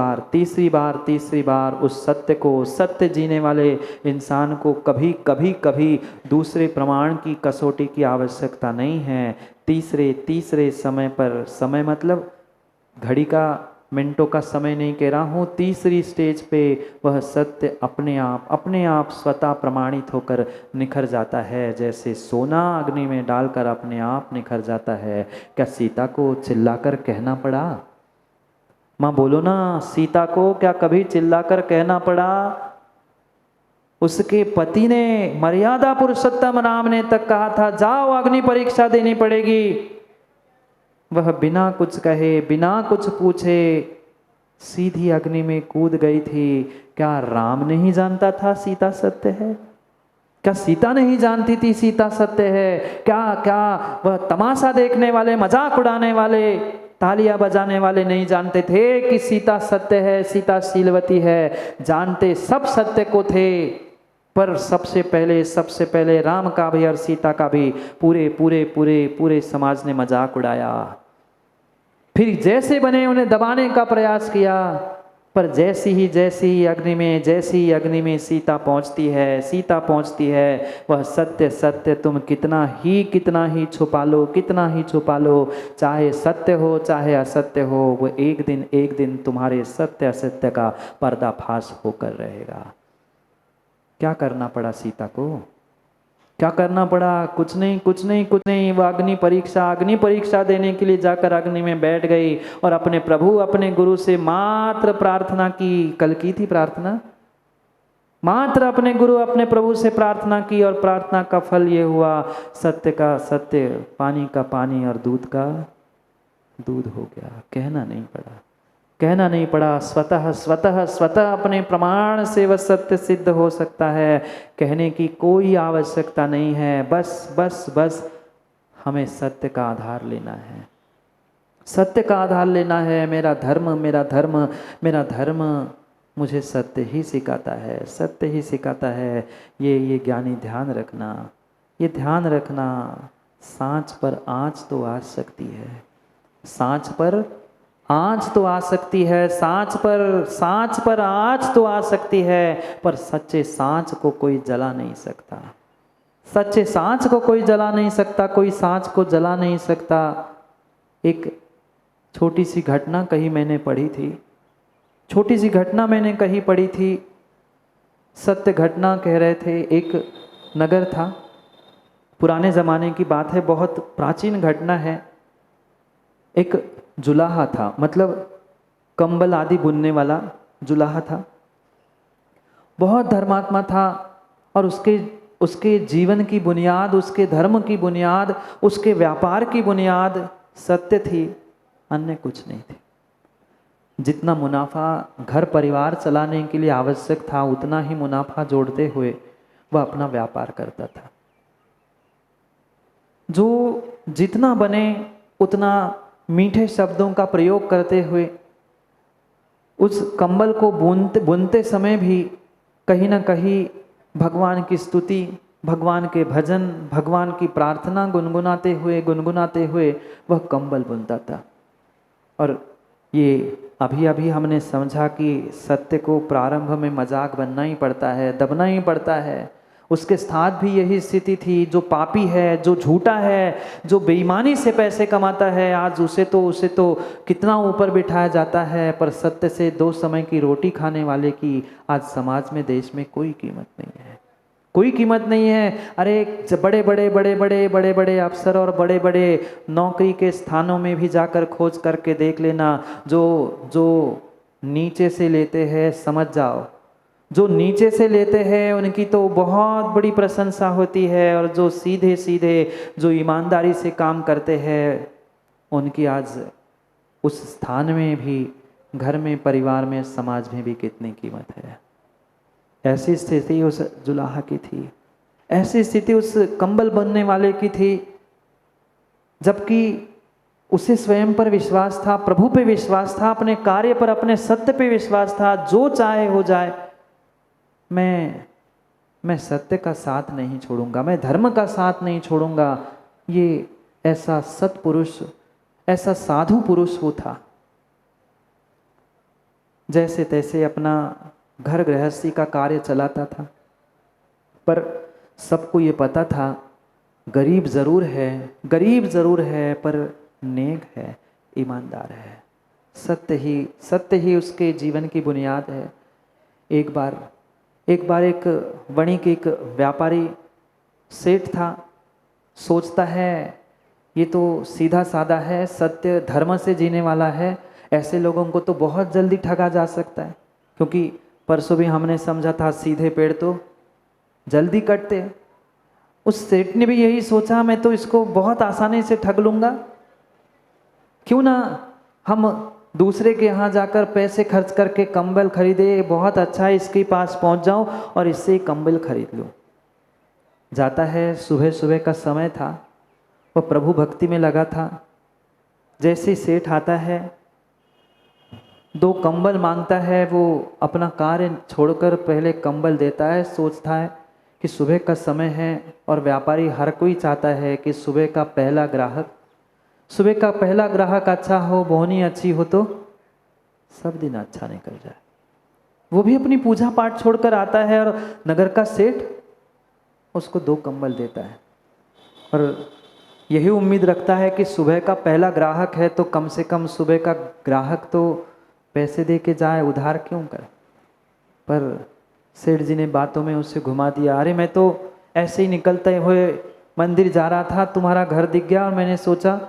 A: बार उस सत्य को, सत्य जीने वाले इंसान को कभी दूसरे प्रमाण की कसौटी की आवश्यकता नहीं है। तीसरे समय पर, समय मतलब घड़ी का, मिनटों का समय नहीं कह रहा हूँ, तीसरी स्टेज पे वह सत्य अपने आप स्वतः प्रमाणित होकर निखर जाता है। जैसे सोना अग्नि में डालकर अपने आप निखर जाता है। क्या सीता को चिल्लाकर कहना पड़ा? माँ बोलो ना, सीता को क्या कभी चिल्लाकर कहना पड़ा? उसके पति ने, मर्यादा पुरुषोत्तम राम ने तक कहा था जाओ अग्नि परीक्षा देनी पड़ेगी। वह बिना कुछ कहे, बिना कुछ पूछे सीधी अग्नि में कूद गई थी। क्या राम नहीं जानता था सीता सत्य है? क्या सीता नहीं जानती थी सीता सत्य है? क्या वह तमाशा देखने वाले, मजाक उड़ाने वाले, तालियां बजाने वाले नहीं जानते थे कि सीता सत्य है, सीता शीलवती है? जानते सब सत्य को थे, पर सबसे पहले राम का भी और सीता का भी पूरे समाज ने मजाक उड़ाया। फिर जैसे बने उन्हें दबाने का प्रयास किया, पर जैसी ही अग्नि में सीता पहुंचती है, वह सत्य तुम कितना ही छुपा लो, चाहे सत्य हो चाहे असत्य हो, वो एक दिन तुम्हारे सत्य असत्य का पर्दाफाश होकर रहेगा। क्या करना पड़ा सीता को? क्या करना पड़ा? कुछ नहीं। वह अग्नि परीक्षा देने के लिए जाकर अग्नि में बैठ गई और अपने प्रभु, अपने गुरु से मात्र प्रार्थना की। कल की थी प्रार्थना, मात्र अपने गुरु, अपने प्रभु से प्रार्थना की, और प्रार्थना का फल ये हुआ, सत्य का सत्य, पानी का पानी और दूध का दूध हो गया। कहना नहीं पड़ा, स्वतः अपने प्रमाण से वह सत्य सिद्ध हो सकता है। कहने की कोई आवश्यकता नहीं है। बस हमें सत्य का आधार लेना है, सत्य का आधार लेना है। मेरा धर्म मुझे सत्य ही सिखाता है। ये ज्ञानी ध्यान रखना, सांच पर आँच तो आ सकती है, सांच पर आँच तो आ सकती है, सांच पर आँच तो आ सकती है, पर सच्चे सांच को कोई जला नहीं सकता। सच्चे सांच को कोई जला नहीं सकता, कोई सांच को जला नहीं सकता। एक छोटी सी घटना कहीं मैंने पढ़ी थी, सत्य घटना कह रहे थे। एक नगर था, पुराने ज़माने की बात है, बहुत प्राचीन घटना है। एक जुलाहा था, मतलब कंबल आदि बुनने वाला जुलाहा था, बहुत धर्मात्मा था, और उसके जीवन की बुनियाद, उसके धर्म की बुनियाद, उसके व्यापार की बुनियाद सत्य थी, अन्य कुछ नहीं थी। जितना मुनाफा घर परिवार चलाने के लिए आवश्यक था, उतना ही मुनाफा जोड़ते हुए वह अपना व्यापार करता था। जो जितना बने उतना मीठे शब्दों का प्रयोग करते हुए उस कंबल को बुनते समय भी कहीं ना कहीं भगवान की स्तुति, भगवान के भजन, भगवान की प्रार्थना गुनगुनाते हुए वह कंबल बुनता था। और ये अभी अभी हमने समझा कि सत्य को प्रारंभ में मजाक बनना ही पड़ता है, दबना ही पड़ता है। उसके साथ भी यही स्थिति थी। जो पापी है, जो झूठा है, जो बेईमानी से पैसे कमाता है, आज उसे तो कितना ऊपर बिठाया जाता है, पर सत्य से 2 समय की रोटी खाने वाले की आज समाज में, देश में कोई कीमत नहीं है, कोई कीमत नहीं है। अरे बड़े बड़े अफसर और बड़े बड़े नौकरी के स्थानों में भी जाकर खोज करके देख लेना, जो नीचे से लेते हैं, समझ जाओ, जो नीचे से लेते हैं उनकी तो बहुत बड़ी प्रशंसा होती है, और जो सीधे सीधे जो ईमानदारी से काम करते हैं उनकी आज उस स्थान में भी, घर में, परिवार में, समाज में भी कितनी कीमत है। ऐसी स्थिति उस जुलाहा की थी, ऐसी स्थिति उस कंबल बनने वाले की थी, जबकि उसे स्वयं पर विश्वास था, प्रभु पे विश्वास था, अपने कार्य पर, अपने सत्य पे विश्वास था। जो चाहे हो जाए, मैं सत्य का साथ नहीं छोड़ूंगा, मैं धर्म का साथ नहीं छोड़ूंगा। ये ऐसा सत्पुरुष, ऐसा साधु पुरुष वो था। जैसे तैसे अपना घर गृहस्थी का कार्य चलाता था, पर सबको ये पता था गरीब ज़रूर है पर नेक है, ईमानदार है। सत्य ही उसके जीवन की बुनियाद है। एक बार एक वणिक, एक व्यापारी सेठ था, सोचता है ये तो सीधा साधा है, सत्य धर्म से जीने वाला है, ऐसे लोगों को तो बहुत जल्दी ठगा जा सकता है, क्योंकि परसों भी हमने समझा था सीधे पेड़ तो जल्दी कटते हैं। उस सेठ ने भी यही सोचा, मैं तो इसको बहुत आसानी से ठग लूंगा, क्यों ना हम दूसरे के यहाँ जाकर पैसे खर्च करके कंबल खरीदे, बहुत अच्छा है, इसके पास पहुँच जाऊँ और इससे कंबल खरीद लूँ। जाता है, सुबह सुबह का समय था, वह प्रभु भक्ति में लगा था। जैसे ही सेठ आता है, 2 कंबल मांगता है, वो अपना कार्य छोड़कर पहले कंबल देता है। सोचता है कि सुबह का समय है और व्यापारी हर कोई चाहता है कि सुबह का पहला ग्राहक अच्छा हो, बोहनी अच्छी हो तो सब दिन अच्छा निकल जाए। वो भी अपनी पूजा पाठ छोड़कर आता है और नगर का सेठ उसको 2 कंबल देता है, और यही उम्मीद रखता है कि सुबह का पहला ग्राहक है तो कम से कम सुबह का ग्राहक तो पैसे दे के जाए, उधार क्यों करे। पर सेठ जी ने बातों में उसे घुमा दिया। अरे मैं तो ऐसे ही निकलते हुए मंदिर जा रहा था, तुम्हारा घर दिख गया और मैंने सोचा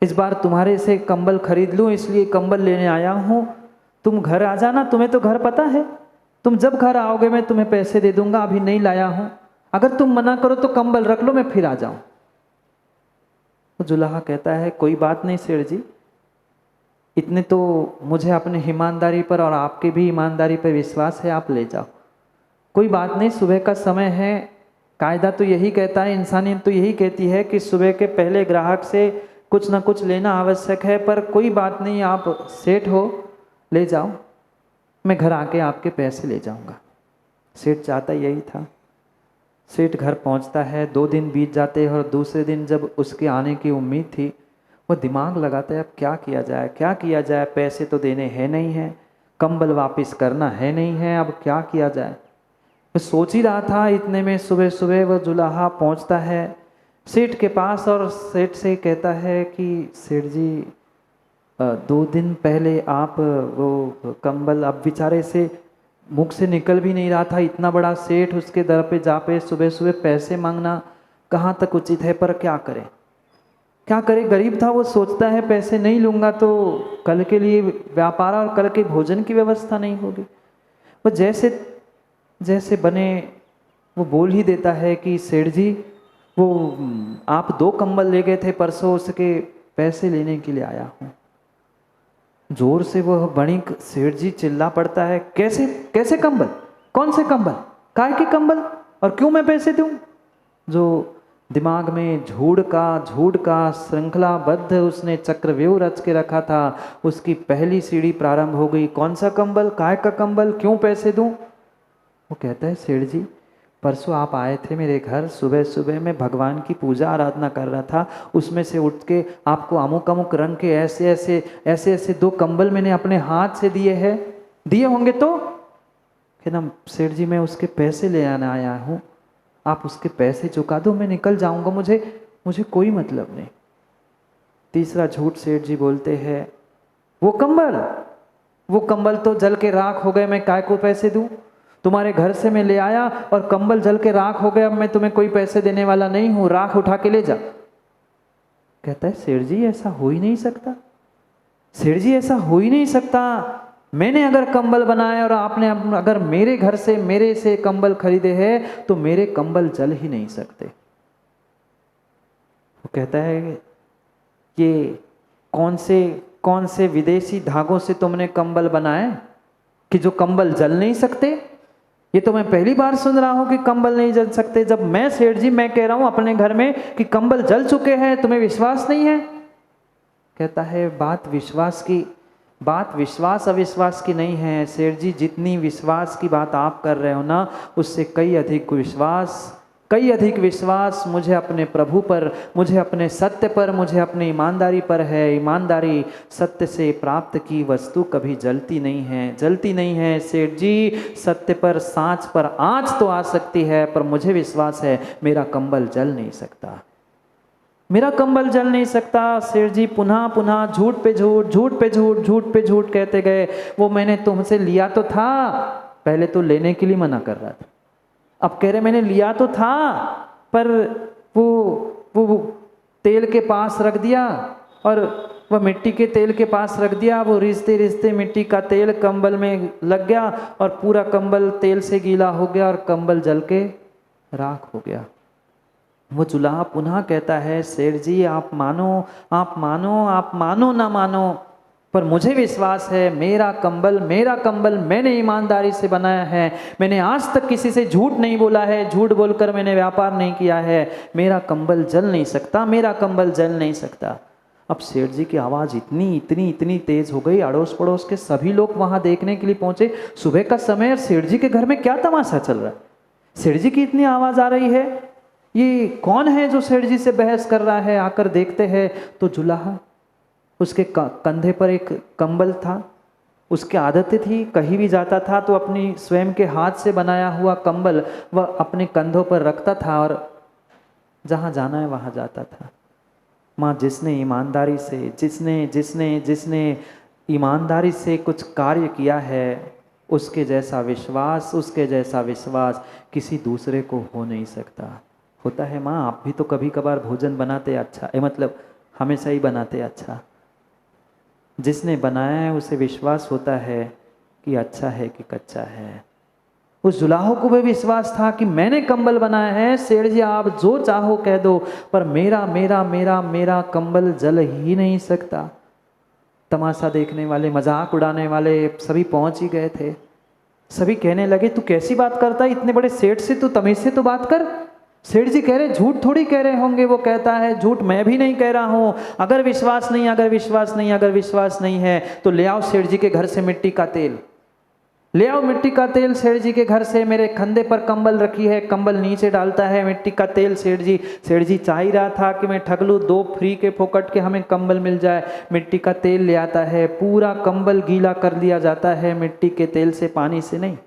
A: इस बार तुम्हारे से कंबल खरीद लूँ, इसलिए कंबल लेने आया हूँ। तुम घर आ जाना, तुम्हें तो घर पता है, तुम जब घर आओगे मैं तुम्हें पैसे दे दूंगा, अभी नहीं लाया हूँ। अगर तुम मना करो तो कंबल रख लो, मैं फिर आ जाऊँ। तो जुलाहा कहता है कोई बात नहीं सेठ जी, इतने तो मुझे अपने ईमानदारी पर और आपके भी ईमानदारी पर विश्वास है, आप ले जाओ, कोई बात नहीं, सुबह का समय है। कायदा तो यही कहता है, इंसानियत तो यही कहती है कि सुबह के पहले ग्राहक से कुछ ना कुछ लेना आवश्यक है, पर कोई बात नहीं, आप सेठ हो, ले जाओ, मैं घर आके आपके पैसे ले जाऊंगा। सेठ चाहता यही था। सेठ घर पहुंचता है, 2 दिन बीत जाते हैं और दूसरे दिन जब उसके आने की उम्मीद थी, वो दिमाग लगाता है अब क्या किया जाए, पैसे तो देने हैं नहीं है, कंबल वापस करना है नहीं है, अब क्या किया जाए। मैं सोच ही रहा था, इतने में सुबह सुबह वह जुलाहा पहुंचता है सेठ के पास और सेठ से कहता है कि सेठ जी 2 दिन पहले आप वो कंबल, अब बेचारे से मुख से निकल भी नहीं रहा था, इतना बड़ा सेठ, उसके दर पे जा पे सुबह सुबह पैसे मांगना कहाँ तक उचित है, पर क्या करे, गरीब था, वो सोचता है पैसे नहीं लूँगा तो कल के लिए व्यापार और कल के भोजन की व्यवस्था नहीं होगी। वो जैसे बने वो बोल ही देता है कि सेठ जी वो आप 2 कंबल ले गए थे परसों, उसके पैसे लेने के लिए आया हूँ। जोर से वह वणिक सेठ जी चिल्ला पड़ता है, कैसे कंबल, कौन से कंबल, काय के कंबल, और क्यों मैं पैसे दूं। जो दिमाग में झूठ का श्रृंखलाबद्ध उसने चक्रव्यूह रच के रखा था। उसकी पहली सीढ़ी प्रारंभ हो गई। कौन सा कंबल, काय का कंबल, क्यों पैसे दूं? वो कहता है सेठ जी, परसों आप आए थे मेरे घर, सुबह सुबह मैं भगवान की पूजा आराधना कर रहा था, उसमें से उठ के आपको अमुक अमुक रंग के ऐसे ऐसे 2 कंबल मैंने अपने हाथ से दिए हैं। दिए होंगे तो कहना सेठ जी मैं उसके पैसे ले आना आया हूँ, आप उसके पैसे चुका दो, मैं निकल जाऊंगा, मुझे कोई मतलब नहीं। तीसरा झूठ सेठ जी बोलते हैं, वो कंबल तो जल के राख हो गए, मैं काय को पैसे दूं? तुम्हारे घर से मैं ले आया और कंबल जल के राख हो गया, अब मैं तुम्हें कोई पैसे देने वाला नहीं हूं, राख उठा के ले जा। कहता है सेठ जी ऐसा हो ही नहीं सकता, सेठ जी ऐसा हो ही नहीं सकता। मैंने अगर कंबल बनाए और आपने अगर मेरे घर से मेरे से कंबल खरीदे हैं तो मेरे कंबल जल ही नहीं सकते। वो कहता है ये कौन से विदेशी धागों से तुमने कंबल बनाए कि जो कंबल जल नहीं सकते? ये तो मैं पहली बार सुन रहा हूं कि कंबल नहीं जल सकते। जब मैं सेठ जी मैं कह रहा हूं अपने घर में कि कंबल जल चुके हैं, तुम्हें विश्वास नहीं है? कहता है बात विश्वास अविश्वास की नहीं है सेठ जी, जितनी विश्वास की बात आप कर रहे हो ना, उससे कई अधिक विश्वास मुझे अपने प्रभु पर, मुझे अपने सत्य पर, मुझे अपनी ईमानदारी पर है। ईमानदारी सत्य से प्राप्त की वस्तु कभी जलती नहीं है सेठ जी। सत्य पर, सांच पर आंच तो आ सकती है, पर मुझे विश्वास है मेरा कंबल जल नहीं सकता, मेरा कंबल जल नहीं सकता। सेठ जी पुनः झूठ पे झूठ कहते गए। वो मैंने तुमसे लिया तो था, पहले तो लेने के लिए मना कर रहा था, अब कह रहे मैंने लिया तो था, पर वो तेल के पास रख दिया और वह मिट्टी के तेल के पास रख दिया, वो रिश्ते मिट्टी का तेल कंबल में लग गया और पूरा कंबल तेल से गीला हो गया और कंबल जल के राख हो गया। वो जुलाहा पुनः कहता है सेठ जी आप मानो ना मानो, पर मुझे विश्वास है मेरा कंबल मैंने ईमानदारी से बनाया है, मैंने आज तक किसी से झूठ नहीं बोला है, झूठ बोलकर मैंने व्यापार नहीं किया है, मेरा कंबल जल नहीं सकता। अब सेठ जी की आवाज़ इतनी तेज हो गई, अड़ोस पड़ोस के सभी लोग वहां देखने के लिए पहुंचे। सुबह का समय और सेठ जी के घर में क्या तमाशा चल रहा है? सेठ जी की इतनी आवाज़ आ रही है, ये कौन है जो सेठ जी से बहस कर रहा है? आकर देखते हैं तो जुलाहा, उसके कंधे पर एक कंबल था। उसकी आदत थी कहीं भी जाता था तो अपनी स्वयं के हाथ से बनाया हुआ कंबल वह अपने कंधों पर रखता था और जहाँ जाना है वहाँ जाता था। माँ जिसने ईमानदारी से कुछ कार्य किया है, उसके जैसा विश्वास किसी दूसरे को हो नहीं सकता। होता है माँ, आप भी तो कभी कभार भोजन बनाते अच्छा मतलब हमेशा ही बनाते अच्छा। जिसने बनाया है उसे विश्वास होता है कि अच्छा है कि कच्चा है। उस जुलाहो को भी विश्वास था कि मैंने कंबल बनाया है, सेठ जी आप जो चाहो कह दो, पर मेरा कंबल जल ही नहीं सकता। तमाशा देखने वाले, मजाक उड़ाने वाले सभी पहुंच ही गए थे। सभी कहने लगे तू कैसी बात करता है, इतने बड़े सेठ से तू तमीज से तो बात कर। सेठ जी कह रहे झूठ थोड़ी कह रहे होंगे। वो कहता है झूठ मैं भी नहीं कह रहा हूं। अगर विश्वास नहीं है तो ले आओ सेठ जी के घर से मिट्टी का तेल, ले आओ मिट्टी का तेल सेठ जी के घर से। मेरे कंधे पर कंबल रखी है, कंबल नीचे डालता है मिट्टी का तेल। सेठ जी चाह ही रहा था कि मैं ठग लूं, 2 फ्री के फोकट के हमें कंबल मिल जाए। मिट्टी का तेल ले आता है, पूरा कंबल गीला कर लिया जाता है मिट्टी के तेल से, पानी से नहीं।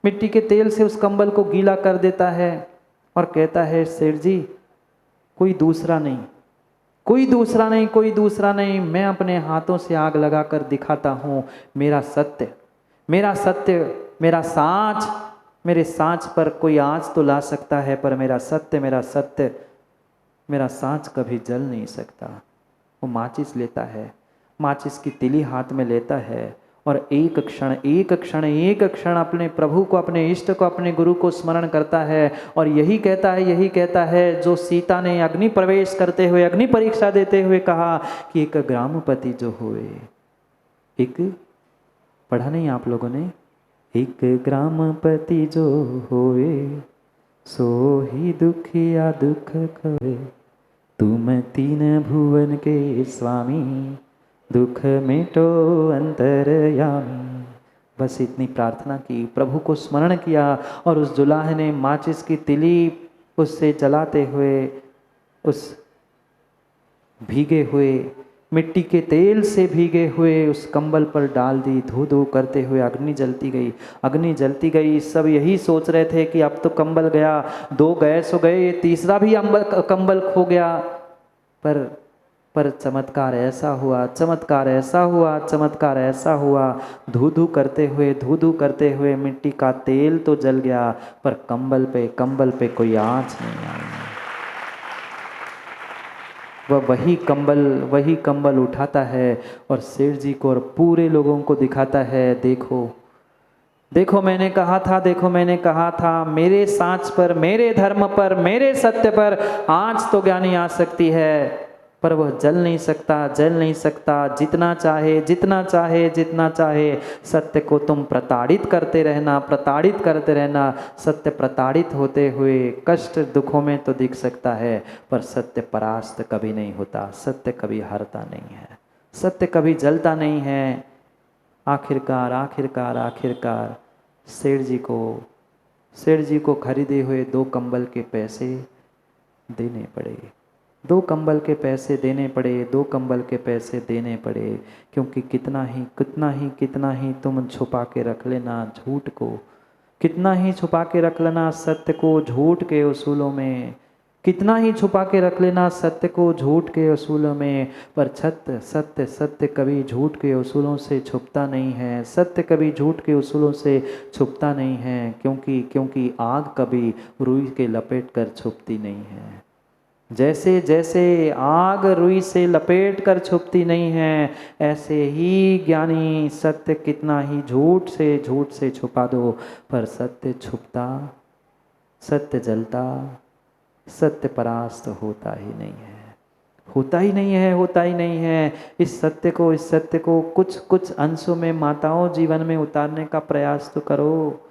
A: मिट्टी के तेल से उस कंबल को गीला कर देता है और कहता है सेठ जी कोई दूसरा नहीं, मैं अपने हाथों से आग लगाकर दिखाता हूँ। मेरा सांच, मेरे सांच पर कोई आँच तो ला सकता है, पर मेरा सांच कभी जल नहीं सकता। वो माचिस लेता है, माचिस की तिली हाथ में लेता है और एक क्षण अपने प्रभु को, अपने इष्ट को, अपने गुरु को स्मरण करता है और यही कहता है जो सीता ने अग्नि प्रवेश करते हुए, अग्नि परीक्षा देते हुए कहा कि एक ग्रामपति जो हुए, एक पढ़ा नहीं आप लोगों ने, एक ग्रामपति जो होए, सो ही दुखिया दुख खोए। तुम तीन भुवन के स्वामी, दुख मिटो अंतरयामी। बस इतनी प्रार्थना की, प्रभु को स्मरण किया और उस जुलाहे ने माचिस की तिली उससे जलाते हुए उस भीगे हुए मिट्टी के तेल से भीगे हुए उस कंबल पर डाल दी। धू धू करते हुए अग्नि जलती गई, अग्नि जलती गई। सब यही सोच रहे थे कि अब तो कंबल गया, 2 गैस हो गए, तीसरा भी कंबल खो गया। पर चमत्कार ऐसा हुआ, चमत्कार ऐसा हुआ, चमत्कार ऐसा हुआ। धू धू करते हुए मिट्टी का तेल तो जल गया, पर कंबल पे कोई आँच नहीं आई। वह वही कंबल उठाता है और सेठ जी को और पूरे लोगों को दिखाता है, देखो देखो मैंने कहा था, देखो मैंने कहा था, मेरे सांच पर, मेरे धर्म पर, मेरे सत्य पर आँच तो ज्ञानी आ सकती है, पर वह जल नहीं सकता। जितना चाहे जितना चाहे सत्य को तुम प्रताड़ित करते रहना। सत्य प्रताड़ित होते हुए कष्ट दुखों में तो दिख सकता है, पर सत्य परास्त कभी नहीं होता, सत्य कभी हारता नहीं है, सत्य कभी जलता नहीं है। आखिरकार सेठ जी को खरीदे हुए 2 कंबल के पैसे देने पड़े, 2 कंबल के पैसे देने पड़े, क्योंकि कितना ही तुम छुपा के रख लेना झूठ को, कितना ही छुपा के रख लेना सत्य को झूठ के उसूलों में, कितना ही छुपा के रख लेना सत्य को झूठ के उसूलों में, पर सत्य कभी झूठ के उसूलों से छुपता नहीं है, सत्य कभी झूठ के उसूलों से छुपता नहीं है, क्योंकि आग कभी रुई के लपेट कर छुपती नहीं है। जैसे आग रुई से लपेट कर छुपती नहीं है, ऐसे ही ज्ञानी सत्य कितना ही झूठ से छुपा दो, पर सत्य छुपता, सत्य जलता, सत्य परास्त होता ही नहीं है। इस सत्य को कुछ अंशों में माताओं जीवन में उतारने का प्रयास तो करो।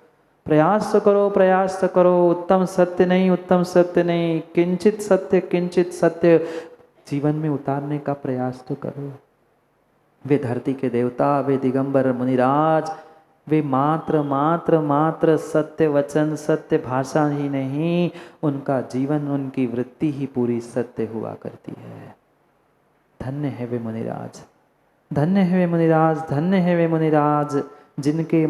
A: उत्तम सत्य नहीं, किंचित सत्य जीवन में उतारने का प्रयास तो करो। वे धरती के देवता, वे दिगंबर मुनिराज, वे मात्र सत्य वचन, सत्य भाषा ही नहीं, उनका जीवन, उनकी वृत्ति ही पूरी सत्य हुआ करती है। धन्य है वे मुनिराज, जिनके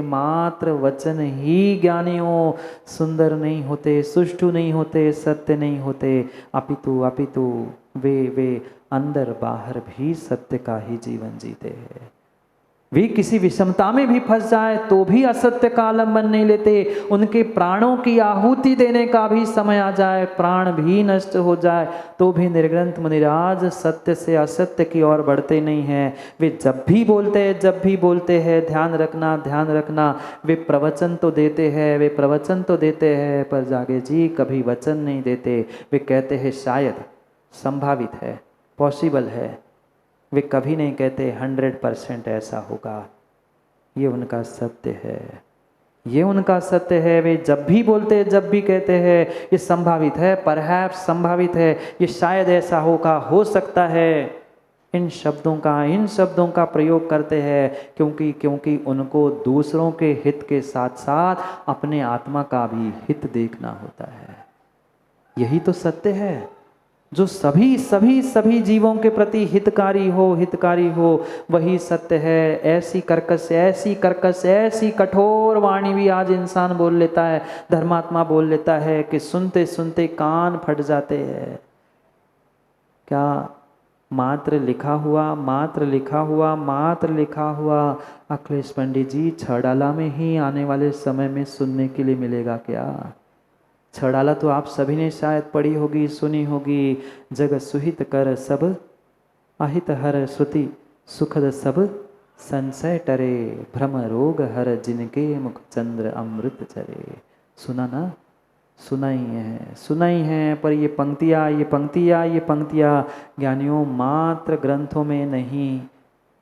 A: मात्र वचन ही ज्ञानियों सुंदर नहीं होते, सुष्ठु नहीं होते, सत्य नहीं होते, अपितु वे अंदर बाहर भी सत्य का ही जीवन जीते हैं। वे किसी विषमता में भी फंस जाए तो भी असत्य का आलम्बन नहीं लेते। उनके प्राणों की आहुति देने का भी समय आ जाए, प्राण भी नष्ट हो जाए, तो भी निर्ग्रंथ मुनिराज सत्य से असत्य की ओर बढ़ते नहीं हैं। वे जब भी बोलते हैं ध्यान रखना, वे प्रवचन तो देते हैं, पर जागे जी कभी वचन नहीं देते। वे कहते हैं शायद, संभावित है, पॉसिबल है, वे कभी नहीं कहते 100% ऐसा होगा। ये उनका सत्य है। वे जब भी कहते हैं ये संभावित है, परहैप्स संभावित है, ये शायद ऐसा होगा, हो सकता है, इन शब्दों का प्रयोग करते हैं, क्योंकि उनको दूसरों के हित के साथ साथ अपने आत्मा का भी हित देखना होता है। यही तो सत्य है जो सभी जीवों के प्रति हितकारी हो, वही सत्य है। ऐसी कर्कश, ऐसी कठोर वाणी भी आज इंसान बोल लेता है, धर्मात्मा बोल लेता है कि सुनते सुनते कान फट जाते हैं। क्या मात्र लिखा हुआ अखिलेश पंडित जी छड़ाला में ही आने वाले समय में सुनने के लिए मिलेगा क्या? छड़ाला तो आप सभी ने शायद पढ़ी होगी, सुनी होगी। जग सुहित कर सब अहित हर, श्रुति सुखद सब संशय टरे, भ्रम रोग हर जिनके मुख चंद्र अमृत चरे। सुना ना? सुना ही है। पर ये पंक्तियाँ ज्ञानियों मात्र ग्रंथों में नहीं,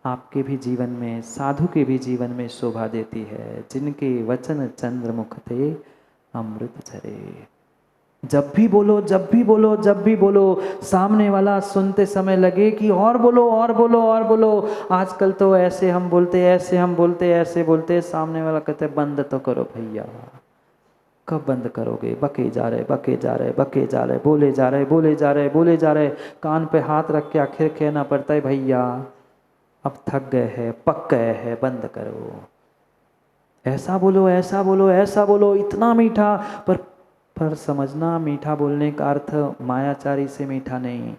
A: आपके भी जीवन में, साधु के भी जीवन में शोभा देती है। जिनके वचन चंद्रमुख थे अमृत झरे। जब भी बोलो, जब भी बोलो, जब भी बोलो, सामने वाला सुनते समय लगे कि और बोलो और बोलो और बोलो। आजकल तो ऐसे हम बोलते, ऐसे हम बोलते, ऐसे बोलते, सामने वाला कहते बंद तो करो भैया। कब बंद करोगे? बके जा रहे, बके जा रहे, बके जा रहे, बोले जा रहे, बोले जा रहे, बोले जा रहे। कान पे हाथ रख के आखिर कहना पड़ता है भैया अब थक गए हैं, पक गए हैं, बंद करो। ऐसा बोलो, ऐसा बोलो, ऐसा बोलो, इतना मीठा। पर समझना, मीठा बोलने का अर्थ मायाचारी से मीठा नहीं,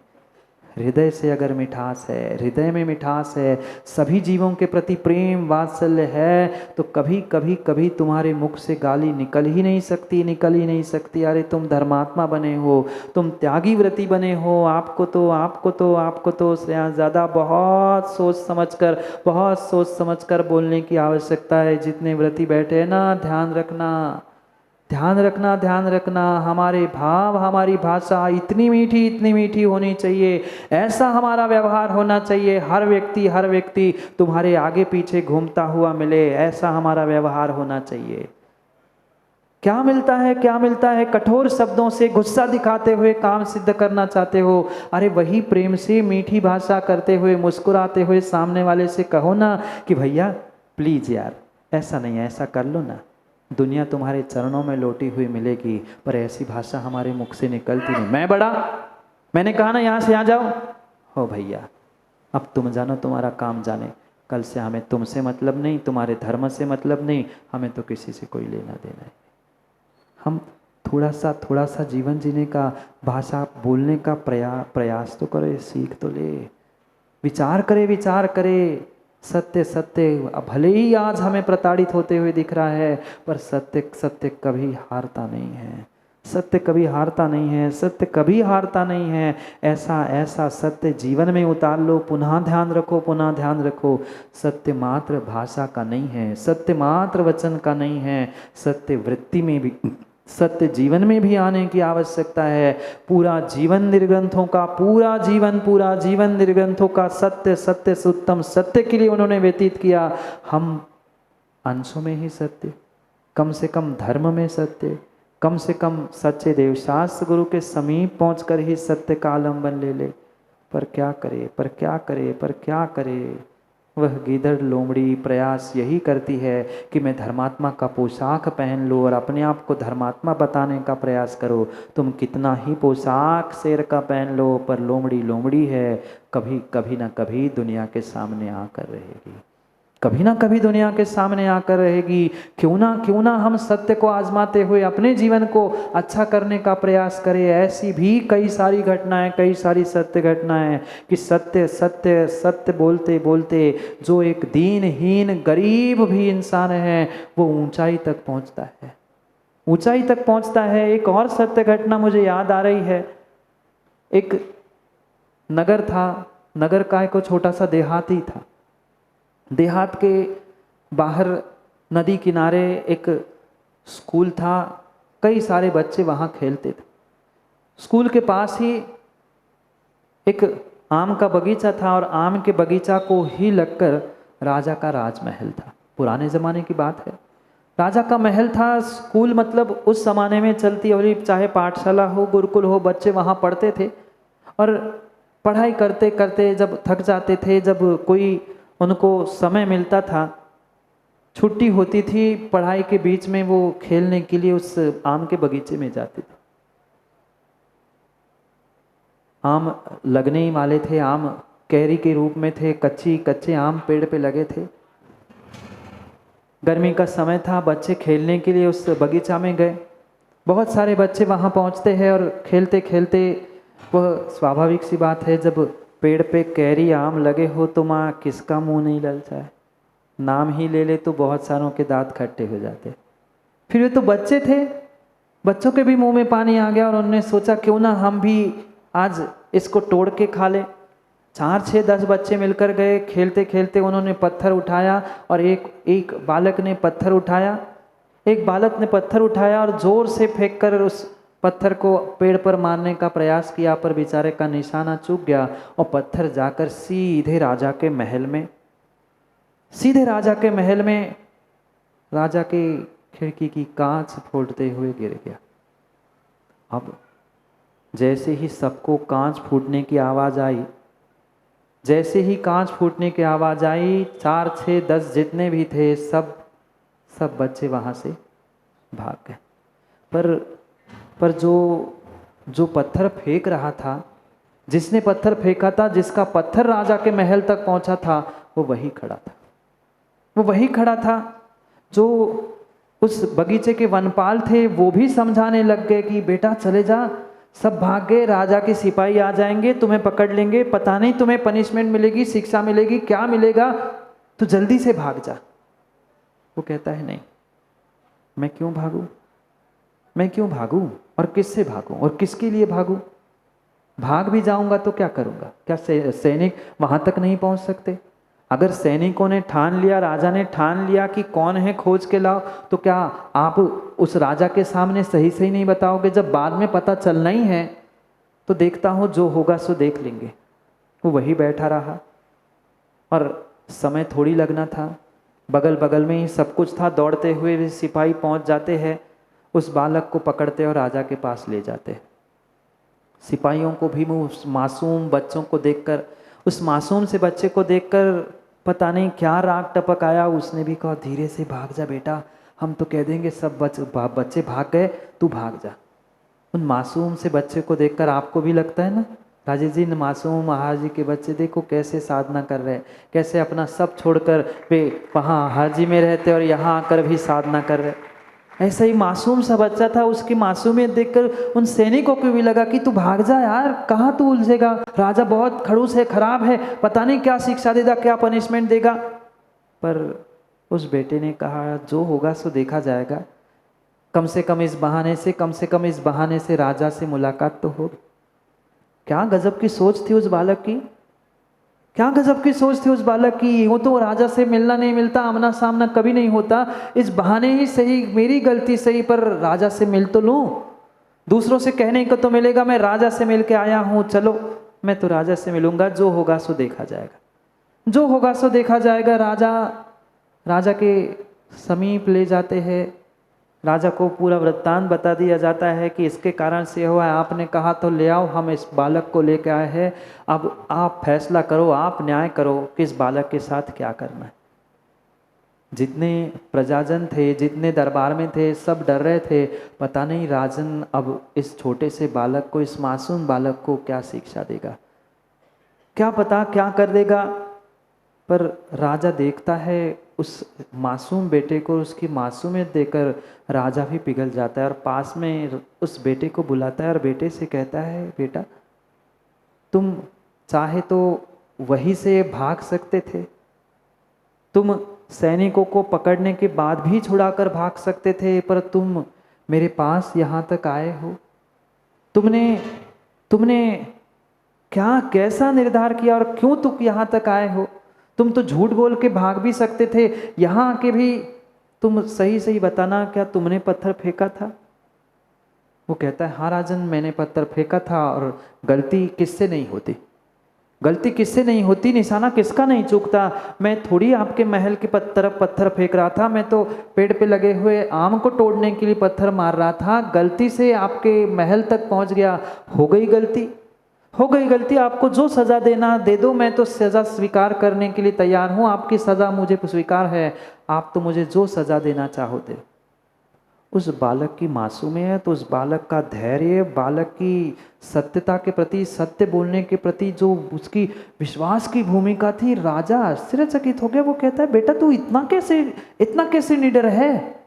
A: हृदय से अगर मिठास है, हृदय में मिठास है, सभी जीवों के प्रति प्रेम वात्सल्य है, तो कभी कभी कभी तुम्हारे मुख से गाली निकल ही नहीं सकती, निकल ही नहीं सकती। अरे तुम धर्मात्मा बने हो, तुम त्यागी व्रती बने हो, आपको तो ज़्यादा बहुत सोच समझ कर बोलने की आवश्यकता है। जितने व्रती बैठे हैं ना, ध्यान रखना, ध्यान रखना, ध्यान रखना। हमारे भाव, हमारी भाषा इतनी मीठी होनी चाहिए, ऐसा हमारा व्यवहार होना चाहिए, हर व्यक्ति तुम्हारे आगे पीछे घूमता हुआ मिले, ऐसा हमारा व्यवहार होना चाहिए। क्या मिलता है, क्या मिलता है? कठोर शब्दों से गुस्सा दिखाते हुए काम सिद्ध करना चाहते हो? अरे वही प्रेम से मीठी भाषा करते हुए, मुस्कुराते हुए सामने वाले से कहो ना कि भैया प्लीज यार ऐसा नहीं है, ऐसा कर लो ना। दुनिया तुम्हारे चरणों में लौटी हुई मिलेगी, पर ऐसी भाषा हमारे मुख से निकलती नहीं। मैं बड़ा, मैंने कहा ना यहाँ से यहाँ जाओ, हो भैया अब तुम जानो, तुम्हारा काम जाने। कल से हमें तुमसे मतलब नहीं, तुम्हारे धर्म से मतलब नहीं, हमें तो किसी से कोई लेना देना है। हम थोड़ा सा जीवन जीने का, भाषा बोलने का प्रयास तो करे, सीख तो ले, विचार करे। सत्य भले ही आज हमें प्रताड़ित होते हुए दिख रहा है, पर सत्य कभी हारता नहीं है। सत्य कभी हारता नहीं है, सत्य कभी हारता नहीं है। ऐसा सत्य जीवन में उतार लो। पुनः ध्यान रखो, सत्य मात्र भाषा का नहीं है, सत्य मात्र वचन का नहीं है, सत्य वृत्ति में भी, सत्य जीवन में भी आने की आवश्यकता है। पूरा जीवन निर्ग्रंथों का सत्य से उत्तम सत्य के लिए उन्होंने व्यतीत किया। हम अंशों में ही सत्य, कम से कम धर्म में सत्य, कम से कम सच्चे देवशास्त्र गुरु के समीप पहुंचकर ही सत्य का आलंबन ले। पर क्या करे? वह गीदड़ लोमड़ी प्रयास यही करती है कि मैं धर्मात्मा का पोशाक पहन लूँ और अपने आप को धर्मात्मा बताने का प्रयास करो। तुम कितना ही पोशाक शेर का पहन लो, पर लोमड़ी है, कभी ना कभी दुनिया के सामने आकर रहेगी, कभी ना कभी दुनिया के सामने आकर रहेगी। क्यों ना हम सत्य को आजमाते हुए अपने जीवन को अच्छा करने का प्रयास करें। ऐसी भी कई सारी घटनाएं, कई सारी सत्य घटनाएं कि सत्य बोलते बोलते जो एक दीनहीन गरीब भी इंसान है वो ऊंचाई तक पहुंचता है। एक और सत्य घटना मुझे याद आ रही है। एक नगर था, नगर का एक छोटा सा देहाती था। देहात के बाहर नदी किनारे एक स्कूल था, कई सारे बच्चे वहाँ खेलते थे। स्कूल के पास ही एक आम का बगीचा था और आम के बगीचा को ही लगकर राजा का राजमहल था। पुराने ज़माने की बात है, राजा का महल था। स्कूल मतलब उस ज़माने में चलती और चाहे पाठशाला हो, गुरुकुल हो, बच्चे वहाँ पढ़ते थे और पढ़ाई करते करते जब थक जाते थे, जब कोई उनको समय मिलता था, छुट्टी होती थी, पढ़ाई के बीच में वो खेलने के लिए उस आम के बगीचे में जाते थे। आम लगने ही वाले थे, आम कैरी के रूप में थे, कच्चे आम पेड़ पे लगे थे। गर्मी का समय था, बच्चे खेलने के लिए उस बगीचा में गए। बहुत सारे बच्चे वहाँ पहुँचते हैं और खेलते खेलते, वह स्वाभाविक सी बात है, जब पेड़ पे कैरी आम लगे हो तो माँ किसका मुंह नहीं ललचाए। नाम ही ले ले तो बहुत सारों के दांत खट्टे हो जाते। फिर ये तो बच्चे थे, बच्चों के भी मुंह में पानी आ गया और उन्होंने सोचा क्यों ना हम भी आज इसको तोड़ के खा ले। 4, 6, 10 बच्चे मिलकर गए। खेलते खेलते उन्होंने पत्थर उठाया और एक बालक ने पत्थर उठाया और जोर से फेंक कर उस पत्थर को पेड़ पर मारने का प्रयास किया, पर बेचारे का निशाना चूक गया और पत्थर जाकर सीधे राजा के महल में सीधे राजा के महल में राजा के खिड़की की कांच फोड़ते हुए गिर गया। अब जैसे ही सबको कांच फूटने की आवाज़ आई, जैसे ही कांच फूटने की आवाज़ आई, 4, 6, 10 जितने भी थे सब बच्चे वहाँ से भाग गए। पर जो पत्थर फेंक रहा था, जिसने पत्थर फेंका था, जिसका पत्थर राजा के महल तक पहुँचा था, वो वही खड़ा था। वो वही खड़ा था जो उस बगीचे के वनपाल थे। वो भी समझाने लग गए कि बेटा चले जा, सब भाग गए, राजा के सिपाही आ जाएंगे, तुम्हें पकड़ लेंगे, पता नहीं तुम्हें पनिशमेंट मिलेगी, शिक्षा मिलेगी, क्या मिलेगा, तो जल्दी से भाग जा। वो कहता है नहीं, मैं क्यों भागूं, मैं क्यों भागूं, और किससे भागूं, और किसके लिए भागूं? भाग भी जाऊंगा तो क्या करूंगा? क्या सैनिक वहां तक नहीं पहुंच सकते? अगर सैनिकों ने ठान लिया, राजा ने ठान लिया कि कौन है खोज के लाओ, तो क्या आप उस राजा के सामने सही सही नहीं बताओगे? जब बाद में पता चलना ही है तो देखता हूँ जो होगा सो देख लेंगे। वो वही बैठा रहा और समय थोड़ी लगना था, बगल बगल में ही सब कुछ था। दौड़ते हुए भी सिपाही पहुँच जाते हैं, उस बालक को पकड़ते और राजा के पास ले जाते हैं। सिपाहियों को भी उस मासूम बच्चों को देखकर, उस मासूम से बच्चे को देखकर पता नहीं क्या राग टपक आया। उसने भी कहा धीरे से भाग जा बेटा, हम तो कह देंगे सब बच्चे भाग गए, तू भाग जा। उन मासूम से बच्चे को देखकर आपको भी लगता है ना, राजेश जी, मासूम महाराज जी के बच्चे देखो कैसे साधना कर रहे हैं, कैसे अपना सब छोड़कर वे वहाँ हाजी में रहते और यहाँ आकर भी साधना कर रहे। ऐसा ही मासूम सा बच्चा था, उसकी मासूमियत देखकर उन सैनिकों को भी लगा कि तू भाग जा यार, कहाँ तू उलझेगा, राजा बहुत खड़ूस है, खराब है, पता नहीं क्या शिक्षा देगा, क्या पनिशमेंट देगा। पर उस बेटे ने कहा जो होगा सो देखा जाएगा, कम से कम इस बहाने से राजा से मुलाकात तो होगी। क्या गजब की सोच थी उस बालक की, क्या गजब की सोच थी उस बालक की। यूँ तो राजा से मिलना नहीं मिलता, आमना सामना कभी नहीं होता, इस बहाने ही सही, मेरी गलती सही, पर राजा से मिल तो लूँ, दूसरों से कहने को तो मिलेगा मैं राजा से मिल के आया हूँ, चलो मैं तो राजा से मिलूंगा, जो होगा सो देखा जाएगा, जो होगा सो देखा जाएगा। राजा के समीप ले जाते हैं, राजा को पूरा वृत्तांत बता दिया जाता है कि इसके कारण से हुआ है, आपने कहा तो ले आओ, हम इस बालक को लेकर आए हैं, अब आप फैसला करो, आप न्याय करो कि इस बालक के साथ क्या करना है। जितने प्रजाजन थे, जितने दरबार में थे, सब डर रहे थे, पता नहीं राजन अब इस छोटे से बालक को, इस मासूम बालक को क्या शिक्षा देगा, क्या पता क्या कर देगा। पर राजा देखता है उस मासूम बेटे को, उसकी मासूमियत देकर राजा भी पिघल जाता है और पास में उस बेटे को बुलाता है और बेटे से कहता है बेटा, तुम चाहे तो वहीं से भाग सकते थे, तुम सैनिकों को पकड़ने के बाद भी छुड़ाकर भाग सकते थे, पर तुम मेरे पास यहाँ तक आए हो। तुमने क्या कैसा निर्धार किया और क्यों तुम यहाँ तक आए हो? तुम तो झूठ बोल के भाग भी सकते थे, यहाँ आके भी तुम सही सही बताना, क्या तुमने पत्थर फेंका था? वो कहता है हाँ राजन, मैंने पत्थर फेंका था, और गलती किससे नहीं होती, गलती किससे नहीं होती, निशाना किसका नहीं चूकता। मैं थोड़ी आपके महल की तरफ पत्थर फेंक रहा था, मैं तो पेड़ पे लगे हुए आम को तोड़ने के लिए पत्थर मार रहा था, गलती से आपके महल तक पहुंच गया, हो गई गलती, हो गई गलती, आपको जो सज़ा देना दे दो, मैं तो सज़ा स्वीकार करने के लिए तैयार हूँ, आपकी सज़ा मुझे स्वीकार है, आप तो मुझे जो सज़ा देना चाहो दे। उस बालक की मासूमियत, उस बालक का धैर्य, बालक की सत्यता के प्रति, सत्य बोलने के प्रति जो उसकी विश्वास की भूमिका थी, राजा आश्चर्यचकित हो गया। वो कहता है बेटा तू इतना कैसे निडर है?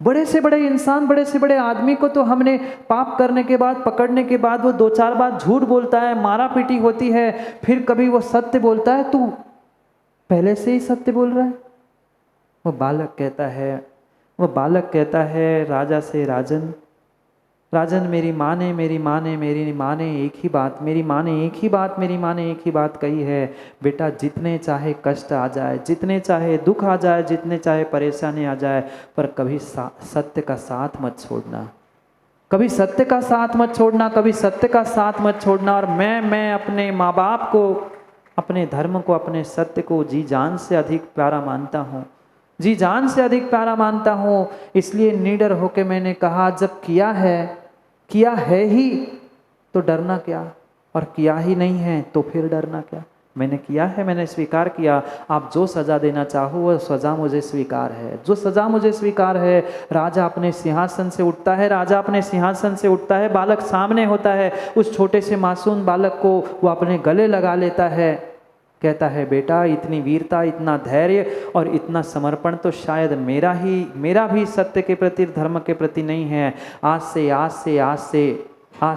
A: बड़े से बड़े इंसान, बड़े से बड़े आदमी को तो हमने पाप करने के बाद, पकड़ने के बाद वो 2-4 बार झूठ बोलता है, मारा पीटी होती है, फिर कभी वो सत्य बोलता है, तू पहले से ही सत्य बोल रहा है। वो बालक कहता है राजा से, राजन मेरी माँ ने एक ही बात कही है, बेटा जितने चाहे कष्ट आ जाए, जितने चाहे दुख आ जाए, जितने चाहे परेशानी आ जाए, पर कभी सत्य का साथ मत छोड़ना, कभी सत्य का साथ मत छोड़ना, कभी सत्य का साथ मत छोड़ना। और मैं अपने माँ बाप को, अपने धर्म को, अपने सत्य को जी जान से अधिक प्यारा मानता हूँ, जी जान से अधिक प्यारा मानता हूँ। इसलिए निडर होके मैंने कहा, जब किया है ही तो डरना क्या, और किया ही नहीं है तो फिर डरना क्या। मैंने किया है, मैंने स्वीकार किया। आप जो सज़ा देना चाहो वह सज़ा मुझे स्वीकार है, जो सज़ा मुझे स्वीकार है। राजा अपने सिंहासन से उठता है, राजा अपने सिंहासन से उठता है, बालक सामने होता है, उस छोटे से मासूम बालक को वो अपने गले लगा लेता है, कहता है बेटा इतनी वीरता, इतना धैर्य और इतना समर्पण तो शायद मेरा भी सत्य के प्रति, धर्म के प्रति नहीं है। आज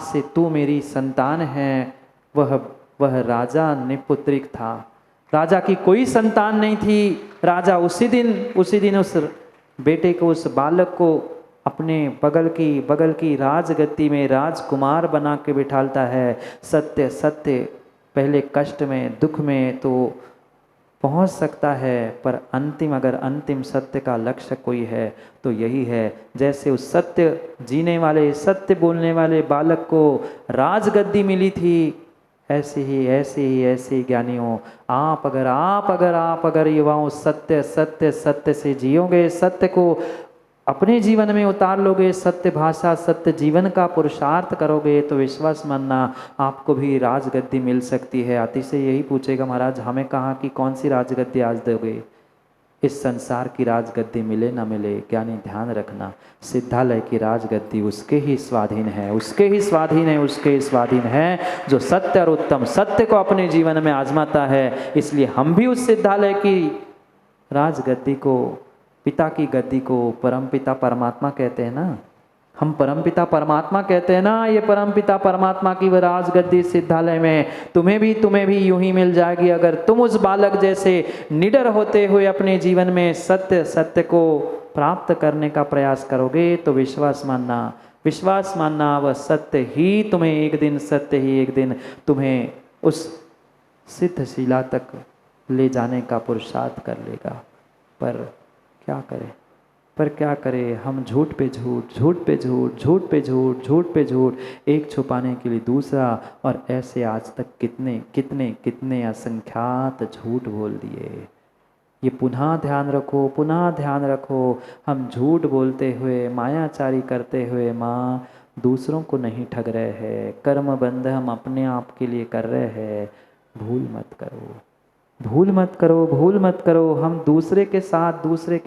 A: से तू मेरी संतान है। वह राजा निपुत्रिक था, राजा की कोई संतान नहीं थी। राजा उसी दिन उस बेटे को, उस बालक को अपने बगल की राजगद्दी में राजकुमार बना के बिठालता है। सत्य पहले कष्ट में, दुख में तो पहुंच सकता है, पर अगर अंतिम सत्य का लक्ष्य कोई है तो यही है। जैसे उस सत्य जीने वाले, सत्य बोलने वाले बालक को राजगद्दी मिली थी, ऐसे ही ज्ञानियों, आप अगर युवाओं सत्य से जियोगे, सत्य को अपने जीवन में उतार लोगे, सत्य भाषा, सत्य जीवन का पुरुषार्थ करोगे, तो विश्वास मानना आपको भी राजगद्दी मिल सकती है। अतिशय यही पूछेगा, महाराज हमें कहाँ की कौन सी राजगद्दी आज दोगे। इस संसार की राजगद्दी मिले ना मिले, ज्ञानी ध्यान रखना, सिद्धालय की राजगद्दी उसके ही स्वाधीन है जो सत्य और उत्तम सत्य को अपने जीवन में आजमाता है। इसलिए हम भी उस सिद्धालय की राजगद्दी को, पिता की गद्दी को परमपिता परमात्मा कहते हैं ना, हम परमपिता परमात्मा कहते हैं ना, ये परमपिता परमात्मा की वह राजगद्दी सिद्धालय में तुम्हें भी यूं ही मिल जाएगी। अगर तुम उस बालक जैसे निडर होते हुए अपने जीवन में सत्य को प्राप्त करने का प्रयास करोगे, तो विश्वास मानना वह सत्य ही एक दिन तुम्हें उस सिद्ध शिला तक ले जाने का पुरुषार्थ कर लेगा। पर क्या करें हम, झूठ पे झूठ, एक छुपाने के लिए दूसरा, और ऐसे आज तक कितने असंख्यात झूठ बोल दिए। ये पुनः ध्यान रखो, हम झूठ बोलते हुए, मायाचारी करते हुए माँ दूसरों को नहीं ठग रहे हैं, कर्म बंध हम अपने आप के लिए कर रहे हैं। भूल मत करो। हम दूसरे के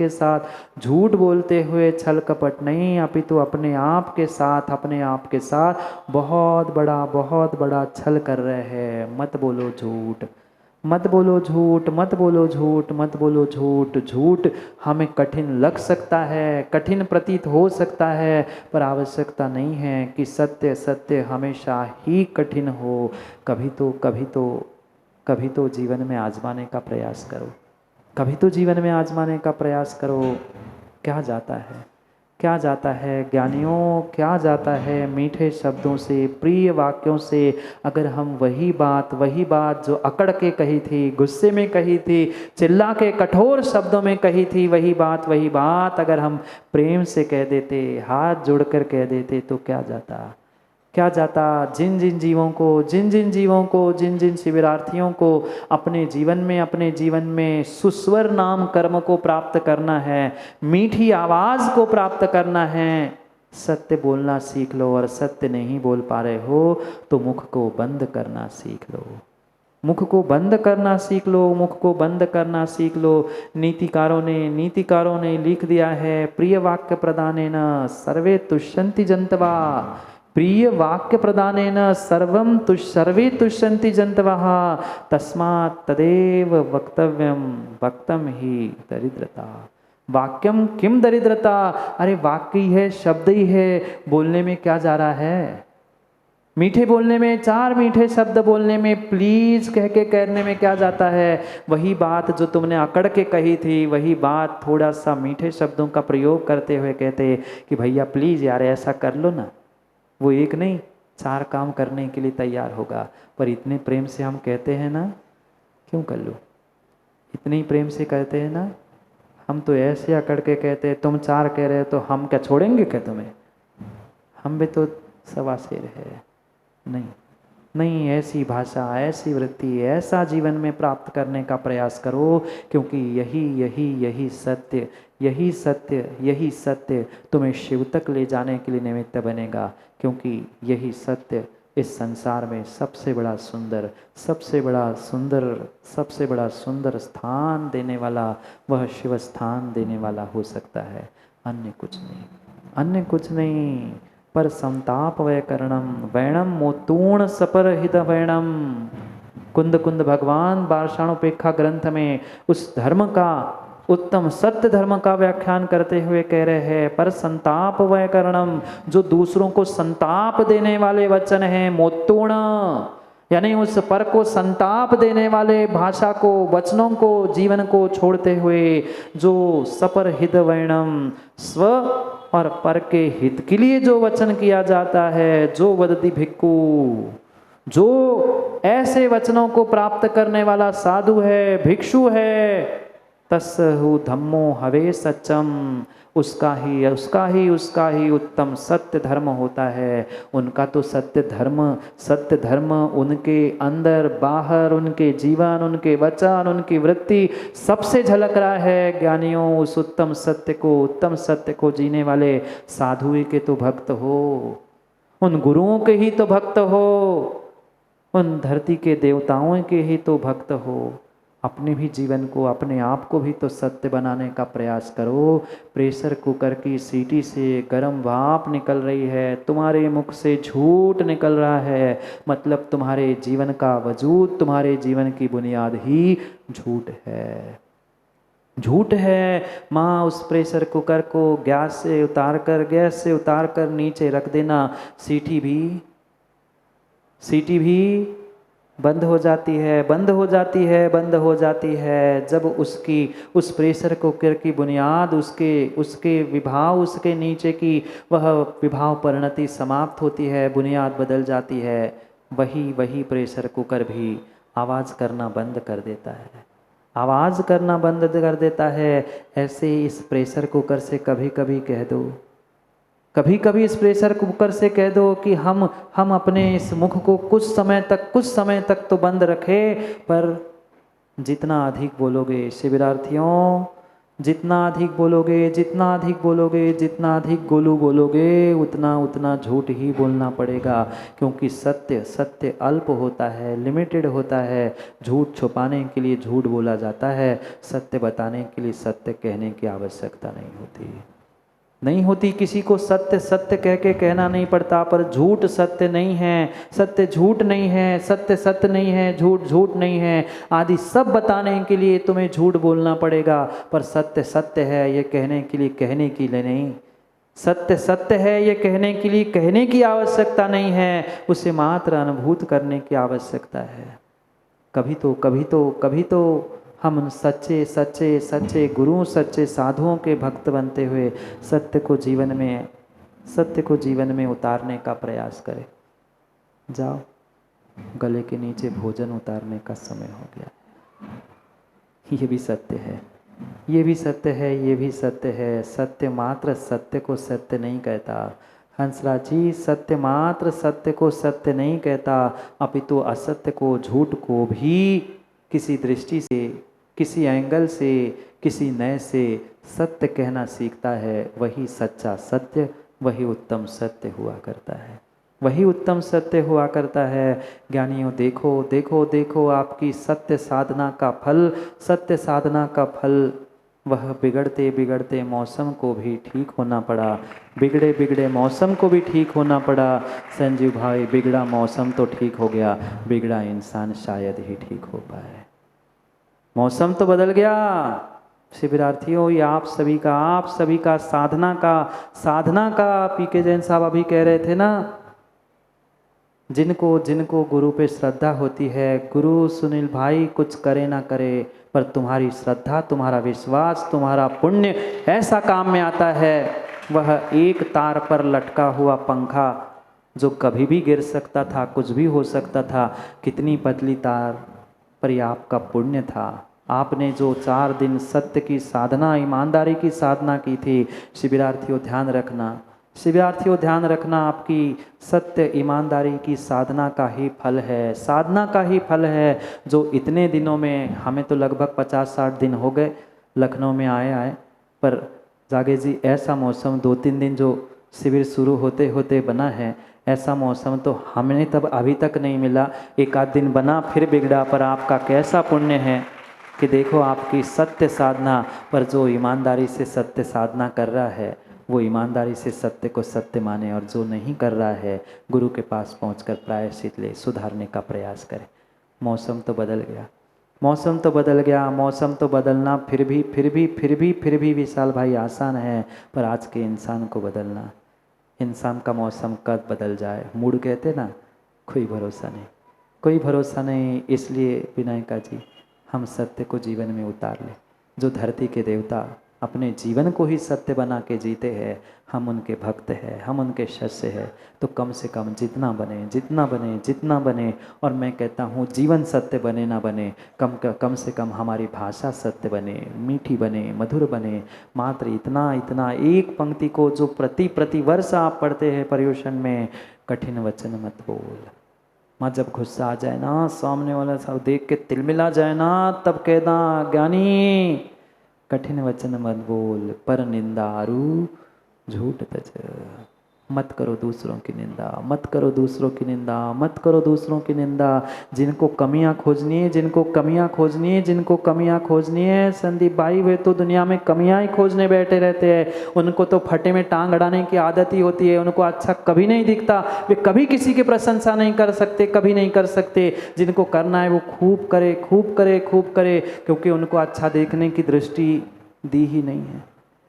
A: साथ झूठ बोलते हुए छल कपट नहीं, अपितु अपने आप के साथ बहुत बड़ा छल कर रहे हैं। मत बोलो झूठ हमें कठिन लग सकता है, कठिन प्रतीत हो सकता है, पर आवश्यकता नहीं है कि सत्य हमेशा ही कठिन हो। कभी तो जीवन में आजमाने का प्रयास करो। क्या जाता है ज्ञानियों, क्या जाता है मीठे शब्दों से, प्रिय वाक्यों से। अगर हम वही बात जो अकड़ के कही थी, गुस्से में कही थी, चिल्ला के कठोर शब्दों में कही थी, वही बात अगर हम प्रेम से कह देते, हाथ जोड़कर कह देते, तो क्या जाता। जिन जिन शिविरार्थियों को अपने जीवन में सुस्वर नाम कर्म को प्राप्त करना है, मीठी आवाज को प्राप्त करना है, सत्य बोलना सीख लो। और सत्य नहीं बोल पा रहे हो तो मुख को बंद करना सीख लो। नीतिकारों ने लिख दिया है, प्रिय वाक्य प्रदानेन सर्वे तुष्यन्ति जन्तवा, प्रिय वाक्य प्रदानेन सर्वे तुष्यन्ति जन्तवः, तस्मात् तदेव वक्तव्यम ही दरिद्रता। वाक्यम किम दरिद्रता, अरे वाक्य ही है, शब्द ही है, बोलने में क्या जा रहा है। मीठे बोलने में, 4 मीठे शब्द बोलने में, प्लीज कह के कहने में क्या जाता है। वही बात जो तुमने अकड़ के कही थी, वही बात थोड़ा सा मीठे शब्दों का प्रयोग करते हुए कहते कि भैया प्लीज यार ऐसा कर लो ना, वो एक नहीं 4 काम करने के लिए तैयार होगा। पर इतने प्रेम से हम कहते हैं ना, क्यों कर लो, इतने ही प्रेम से कहते हैं ना। हम तो ऐसे अकड़ के कहते हैं, तुम 4 कह रहे हो तो हम क्या छोड़ेंगे क्या तुम्हें, हम भी तो सवा शेर है। नहीं, नहीं, ऐसी भाषा, ऐसी वृत्ति, ऐसा जीवन में प्राप्त करने का प्रयास करो, क्योंकि यही सत्य, यही सत्य, यही सत्य तुम्हें शिव तक ले जाने के लिए निमित्त बनेगा। क्योंकि यही सत्य इस संसार में सबसे बड़ा सुंदर, सबसे बड़ा सुंदर, सबसे बड़ा सुंदर स्थान देने वाला, वह शिव स्थान देने वाला हो सकता है, अन्य कुछ नहीं, अन्य कुछ नहीं। पर संताप वैकरणम वैणम मोतूर्ण सपर हित वैणम। कुंद कुंद भगवान पाषाणोपेक्षा ग्रंथ में उस धर्म का, उत्तम सत्य धर्म का व्याख्यान करते हुए कह रहे हैं, पर संताप वैकरणम, जो दूसरों को संताप देने वाले वचन हैं, मोतूर्ण यानी उस पर को संताप देने वाले भाषा को, वचनों को, जीवन को छोड़ते हुए जो सपर हित वैणम, स्व और पर के हित के लिए जो वचन किया जाता है, जो वदति भिक्खु, जो ऐसे वचनों को प्राप्त करने वाला साधु है, भिक्षु है, तस्हु धम्मो हवे सच्चम, उसका ही उत्तम सत्य धर्म होता है। उनका तो सत्य धर्म उनके अंदर बाहर, उनके जीवन, उनके वचन, उनकी वृत्ति सबसे झलक रहा है। ज्ञानियों, उस उत्तम सत्य को जीने वाले साधु के तो भक्त हो, उन गुरुओं के ही तो भक्त हो, उन धरती के देवताओं के ही तो भक्त हो। अपने भी जीवन को, अपने आप को भी तो सत्य बनाने का प्रयास करो। प्रेशर कुकर की सीटी से गर्म भाप निकल रही है, तुम्हारे मुख से झूठ निकल रहा है, मतलब तुम्हारे जीवन का वजूद, तुम्हारे जीवन की बुनियाद ही झूठ है, झूठ है। माँ, उस प्रेशर कुकर को गैस से उतार कर नीचे रख देना, सीटी भी बंद हो जाती है। जब उस प्रेशर कुकर की बुनियाद, उसके विभाव, उसके नीचे की वह विभाव परिणति समाप्त होती है, बुनियाद बदल जाती है, वही प्रेशर कुकर भी आवाज़ करना बंद कर देता है। ऐसे इस प्रेशर कुकर से कभी कभी इस प्रेशर कुकर से कह दो कि हम अपने इस मुख को कुछ समय तक तो बंद रखें, पर जितना अधिक बोलोगे शिविरार्थियों, जितना अधिक गोलू बोलोगे, उतना झूठ ही बोलना पड़ेगा। क्योंकि सत्य अल्प होता है, लिमिटेड होता है। झूठ छुपाने के लिए झूठ बोला जाता है, सत्य बताने के लिए सत्य कहने की आवश्यकता नहीं होती। किसी को सत्य कह के कहना नहीं पड़ता, पर झूठ सत्य नहीं है, सत्य झूठ नहीं है, सत्य नहीं है, झूठ नहीं है, आदि सब बताने के लिए तुम्हें झूठ बोलना पड़ेगा। पर सत्य है ये कहने के लिए नहीं, सत्य है ये कहने के लिए कहने की आवश्यकता नहीं है, उसे मात्र अनुभूत करने की आवश्यकता है। कभी तो हम उन सच्चे गुरुओं, सच्चे साधुओं के भक्त बनते हुए सत्य को जीवन में उतारने का प्रयास करें। जाओ, गले के नीचे भोजन उतारने का समय हो गया। ये भी सत्य है। सत्य मात्र सत्य को सत्य नहीं कहता। हंसराज जी, सत्य मात्र सत्य को सत्य नहीं कहता, अपितु असत्य को, झूठ को भी किसी दृष्टि से, किसी एंगल से, किसी नए से सत्य कहना सीखता है। वही सच्चा सत्य, वही उत्तम सत्य हुआ करता है। ज्ञानियों, देखो आपकी सत्य साधना का फल, वह बिगड़ते मौसम को भी ठीक होना पड़ा, बिगड़े मौसम को भी ठीक होना पड़ा। संजीव भाई, बिगड़ा मौसम तो ठीक हो गया, बिगड़ा इंसान शायद ही ठीक हो पाए। मौसम तो बदल गया। शिविरार्थियों, ये आप सभी का साधना का पीके जैन साहब अभी कह रहे थे ना, जिनको गुरु पे श्रद्धा होती है, गुरु सुनील भाई कुछ करे ना करे, पर तुम्हारी श्रद्धा, तुम्हारा विश्वास, तुम्हारा पुण्य ऐसा काम में आता है। वह एक तार पर लटका हुआ पंखा जो कभी भी गिर सकता था, कुछ भी हो सकता था, कितनी पतली तार, पर यह आपका पुण्य था। आपने जो 4 दिन सत्य की साधना, ईमानदारी की साधना की थी। शिविरार्थियों, ध्यान रखना, शिव्यार्थियों ध्यान रखना, आपकी सत्य ईमानदारी की साधना का ही फल है, साधना का ही फल है। जो इतने दिनों में, हमें तो लगभग 50-60 दिन हो गए लखनऊ में आए, पर जागे जी ऐसा मौसम 2-3 दिन जो शिविर शुरू होते होते बना है, ऐसा मौसम तो हमने तब अभी तक नहीं मिला। एक आध दिन बना फिर बिगड़ा, पर आपका कैसा पुण्य है कि देखो आपकी सत्य साधना पर जो ईमानदारी से सत्य साधना कर रहा है वो ईमानदारी से सत्य को सत्य माने, और जो नहीं कर रहा है गुरु के पास पहुंचकर प्रायश्चित ले, सुधारने का प्रयास करे। मौसम तो बदल गया, मौसम तो बदल गया, मौसम तो बदलना फिर भी विशाल भाई आसान है, पर आज के इंसान को बदलना, इंसान का मौसम कब बदल जाए, मूड कहते ना, कोई भरोसा नहीं, कोई भरोसा नहीं। इसलिए विनायका जी हम सत्य को जीवन में उतार लें। जो धरती के देवता अपने जीवन को ही सत्य बना के जीते हैं, हम उनके भक्त हैं, हम उनके शिष्य हैं, तो कम से कम जितना बने जितना बने जितना बने, और मैं कहता हूँ जीवन सत्य बने ना बने, कम से कम हमारी भाषा सत्य बने, मीठी बने, मधुर बने। मात्र इतना इतना एक पंक्ति को जो प्रति वर्ष आप पढ़ते हैं पर्युषण में, कठिन वचन मत बोल। माँ जब गुस्सा आ जाए ना, सामने वाला सब देख के तिलमिला जाए ना, तब कहना ज्ञानी कठिन वचन मत बोल, पर निंदारू झूठ तज। मत करो दूसरों की निंदा, मत करो दूसरों की निंदा, मत करो दूसरों की निंदा। जिनको कमियां खोजनी है, जिनको कमियां खोजनी है, जिनको कमियां खोजनी है, संदीप भाई वे तो दुनिया में कमियां ही खोजने बैठे रहते हैं। उनको तो फटे में टांग अड़ाने की आदत ही होती है, उनको अच्छा कभी नहीं दिखता, वे कभी किसी की प्रशंसा नहीं कर सकते, कभी नहीं कर सकते। जिनको करना है वो खूब करे, खूब करे, खूब करे, क्योंकि उनको अच्छा देखने की दृष्टि दी ही नहीं है,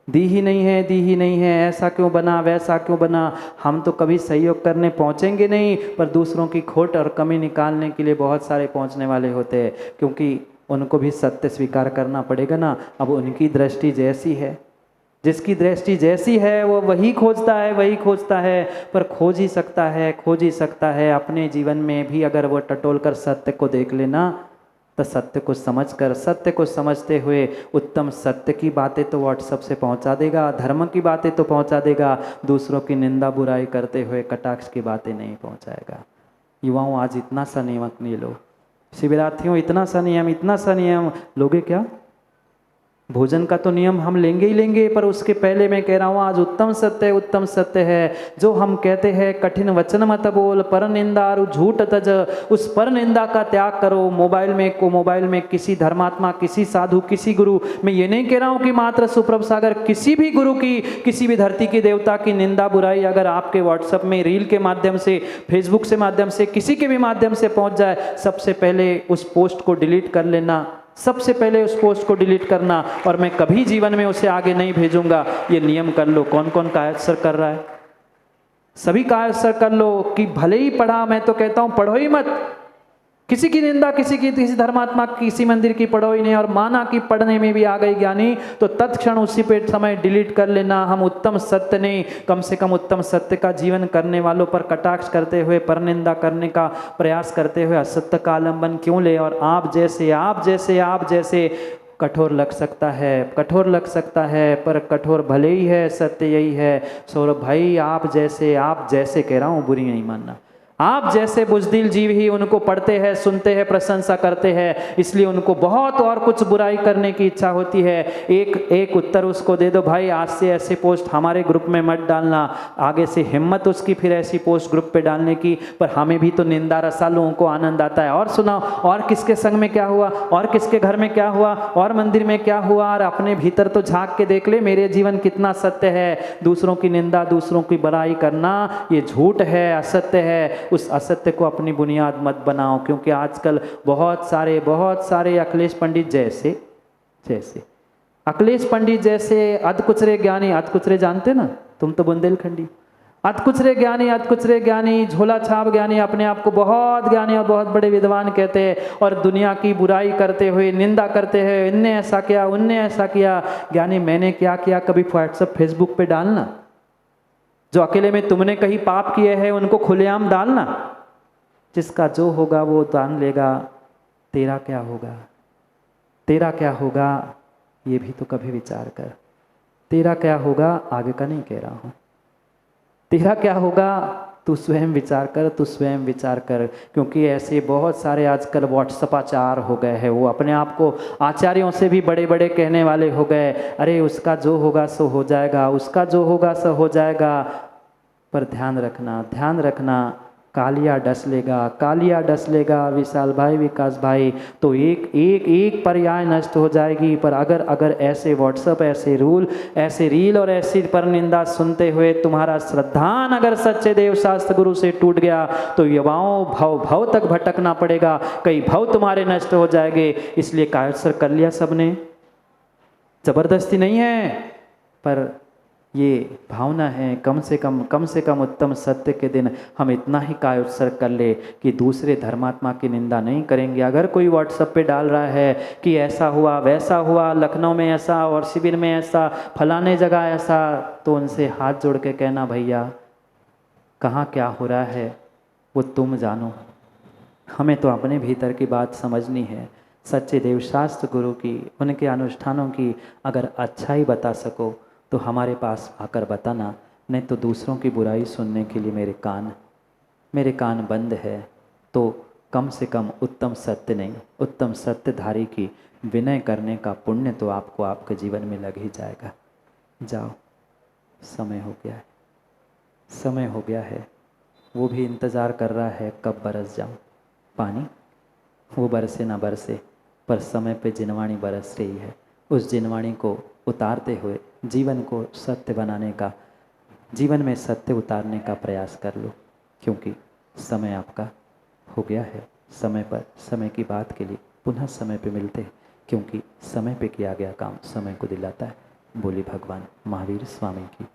A: दी ही नहीं है, दी ही नहीं है। ऐसा क्यों बना, वैसा क्यों बना, हम तो कभी सहयोग करने पहुंचेंगे नहीं, पर दूसरों की खोट और कमी निकालने के लिए बहुत सारे पहुंचने वाले होते हैं, क्योंकि उनको भी सत्य स्वीकार करना पड़ेगा ना। अब उनकी दृष्टि जैसी है, जिसकी दृष्टि जैसी है वो वही खोजता है, वही खोजता है। पर खोज ही सकता है, खोज ही सकता है। अपने जीवन में भी अगर वो टटोल कर सत्य को देख लेना, तो सत्य को समझकर, सत्य को समझते हुए उत्तम सत्य की बातें तो व्हाट्सएप से पहुंचा देगा, धर्म की बातें तो पहुंचा देगा, दूसरों की निंदा बुराई करते हुए कटाक्ष की बातें नहीं पहुंचाएगा। युवाओं आज इतना सा नियम नहीं लो, शिविरार्थियों इतना सा नियम, इतना सा नियम लोगे क्या? भोजन का तो नियम हम लेंगे ही लेंगे, पर उसके पहले मैं कह रहा हूँ आज उत्तम सत्य, उत्तम सत्य है जो हम कहते हैं, कठिन वचन मत बोल, पर निंदा और झूठ तज। उस पर निंदा का त्याग करो। मोबाइल में किसी धर्मात्मा, किसी साधु, किसी गुरु, मैं ये नहीं कह रहा हूँ कि मात्र सुप्रभ सागर, किसी भी गुरु की, किसी भी धरती की देवता की निंदा बुराई अगर आपके व्हाट्सएप में रील के माध्यम से, फेसबुक से माध्यम से, किसी के भी माध्यम से पहुंच जाए, सबसे पहले उस पोस्ट को डिलीट कर लेना, सबसे पहले उस पोस्ट को डिलीट करना, और मैं कभी जीवन में उसे आगे नहीं भेजूंगा, ये नियम कर लो। कौन कौन कायद सर कर रहा है? सभी कायद सर कर लो कि भले ही पढ़ा, मैं तो कहता हूं पढ़ो ही मत, किसी की निंदा, किसी धर्मात्मा, किसी मंदिर की पढ़ो ही नहीं। और माना कि पढ़ने में भी आ गई ज्ञानी, तो तत्क्षण उसी पे समय डिलीट कर लेना। हम उत्तम सत्य नहीं, कम से कम उत्तम सत्य का जीवन करने वालों पर कटाक्ष करते हुए, परनिंदा करने का प्रयास करते हुए असत्य का आलम्बन क्यों ले? और आप जैसे कठोर लग सकता है, कठोर लग सकता है, पर कठोर भले ही है, सत्य यही है। सौरभ भाई आप जैसे कह रहा हूँ, बुरी नहीं मानना, आप जैसे बुजदिल जीव ही उनको पढ़ते हैं, सुनते हैं, प्रशंसा करते हैं, इसलिए उनको बहुत और कुछ बुराई करने की इच्छा होती है। एक उत्तर उसको दे दो, भाई आज से ऐसे पोस्ट हमारे ग्रुप में मत डालना, आगे से हिम्मत उसकी फिर ऐसी पोस्ट ग्रुप पे डालने की। पर हमें भी तो निंदा रसा लोगों को आनंद आता है। और सुनाओ, और किसके संग में क्या हुआ, और किसके घर में क्या हुआ, और मंदिर में क्या हुआ, और अपने भीतर तो झांक के देख ले, मेरे जीवन कितना सत्य है। दूसरों की निंदा, दूसरों की बुराई करना ये झूठ है, असत्य है। उस असत्य को अपनी बुनियाद मत बनाओ, क्योंकि आजकल बहुत सारे अखिलेश पंडित जैसे अखिलेश पंडित जैसे अधकुचरे ज्ञानी, अधकुचरे जानते ना तुम तो बुंदेलखंडी, अधकुचरे ज्ञानी, झोला छाप ज्ञानी, अपने आप को बहुत ज्ञानी और बहुत बड़े विद्वान कहते हैं, और दुनिया की बुराई करते हुए निंदा करते हैं, इनने ऐसा किया, उनने ऐसा किया। ज्ञानी मैंने क्या किया, कभी व्हाट्सएप फेसबुक पे डालना। जो अकेले में तुमने कहीं पाप किए हैं उनको खुलेआम डालना। जिसका जो होगा वो जान लेगा। तेरा क्या होगा, तेरा क्या होगा, ये भी तो कभी विचार कर। तेरा क्या होगा, आगे का नहीं कह रहा हूँ, तेरा क्या होगा तू स्वयं विचार कर, तू स्वयं विचार कर। क्योंकि ऐसे बहुत सारे आजकल व्हाट्सअपाचार हो गए हैं, वो अपने आप को आचार्यों से भी बड़े बड़े कहने वाले हो गए। अरे उसका जो होगा सो हो जाएगा, उसका जो होगा सो हो जाएगा। पर ध्यान रखना, ध्यान रखना, कालिया डस लेगा, कालिया डस लेगा विशाल भाई, विकास भाई, तो एक एक एक पर्याय नष्ट हो जाएगी। पर अगर ऐसे व्हाट्सअप, ऐसे रूल, ऐसे रील और ऐसी पर निंदा सुनते हुए तुम्हारा श्रद्धान अगर सच्चे देव शास्त्र गुरु से टूट गया तो युवाओं भव भव तक भटकना पड़ेगा, कई भव तुम्हारे नष्ट हो जाएंगे। इसलिए कायस्वर कर लिया सबने, जबरदस्ती नहीं है, पर ये भावना है कम से कम उत्तम सत्य के दिन हम इतना ही काय उत्सर्ग कर ले कि दूसरे धर्मात्मा की निंदा नहीं करेंगे। अगर कोई व्हाट्सएप पे डाल रहा है कि ऐसा हुआ वैसा हुआ, लखनऊ में ऐसा और शिविर में ऐसा, फलाने जगह ऐसा, तो उनसे हाथ जोड़ के कहना भैया कहाँ क्या हो रहा है वो तुम जानो, हमें तो अपने भीतर की बात समझनी है। सच्चे देवशास्त्र गुरु की, उनके अनुष्ठानों की अगर अच्छाई बता सको तो हमारे पास आकर बताना, नहीं तो दूसरों की बुराई सुनने के लिए मेरे कान बंद है। तो कम से कम उत्तम सत्य नहीं, उत्तम सत्यधारी की विनय करने का पुण्य तो आपको आपके जीवन में लग ही जाएगा। जाओ, समय हो गया है, समय हो गया है। वो भी इंतज़ार कर रहा है कब बरस जाऊँ पानी, वो बरसे ना बरसे, पर समय पे जिनवाणी बरस रही है। उस जिनवाणी को उतारते हुए जीवन को सत्य बनाने का, जीवन में सत्य उतारने का प्रयास कर लो, क्योंकि समय आपका हो गया है। समय पर, समय की बात के लिए पुनः समय पे मिलते हैं, क्योंकि समय पे किया गया काम समय को दिलाता है। बोली भगवान महावीर स्वामी की।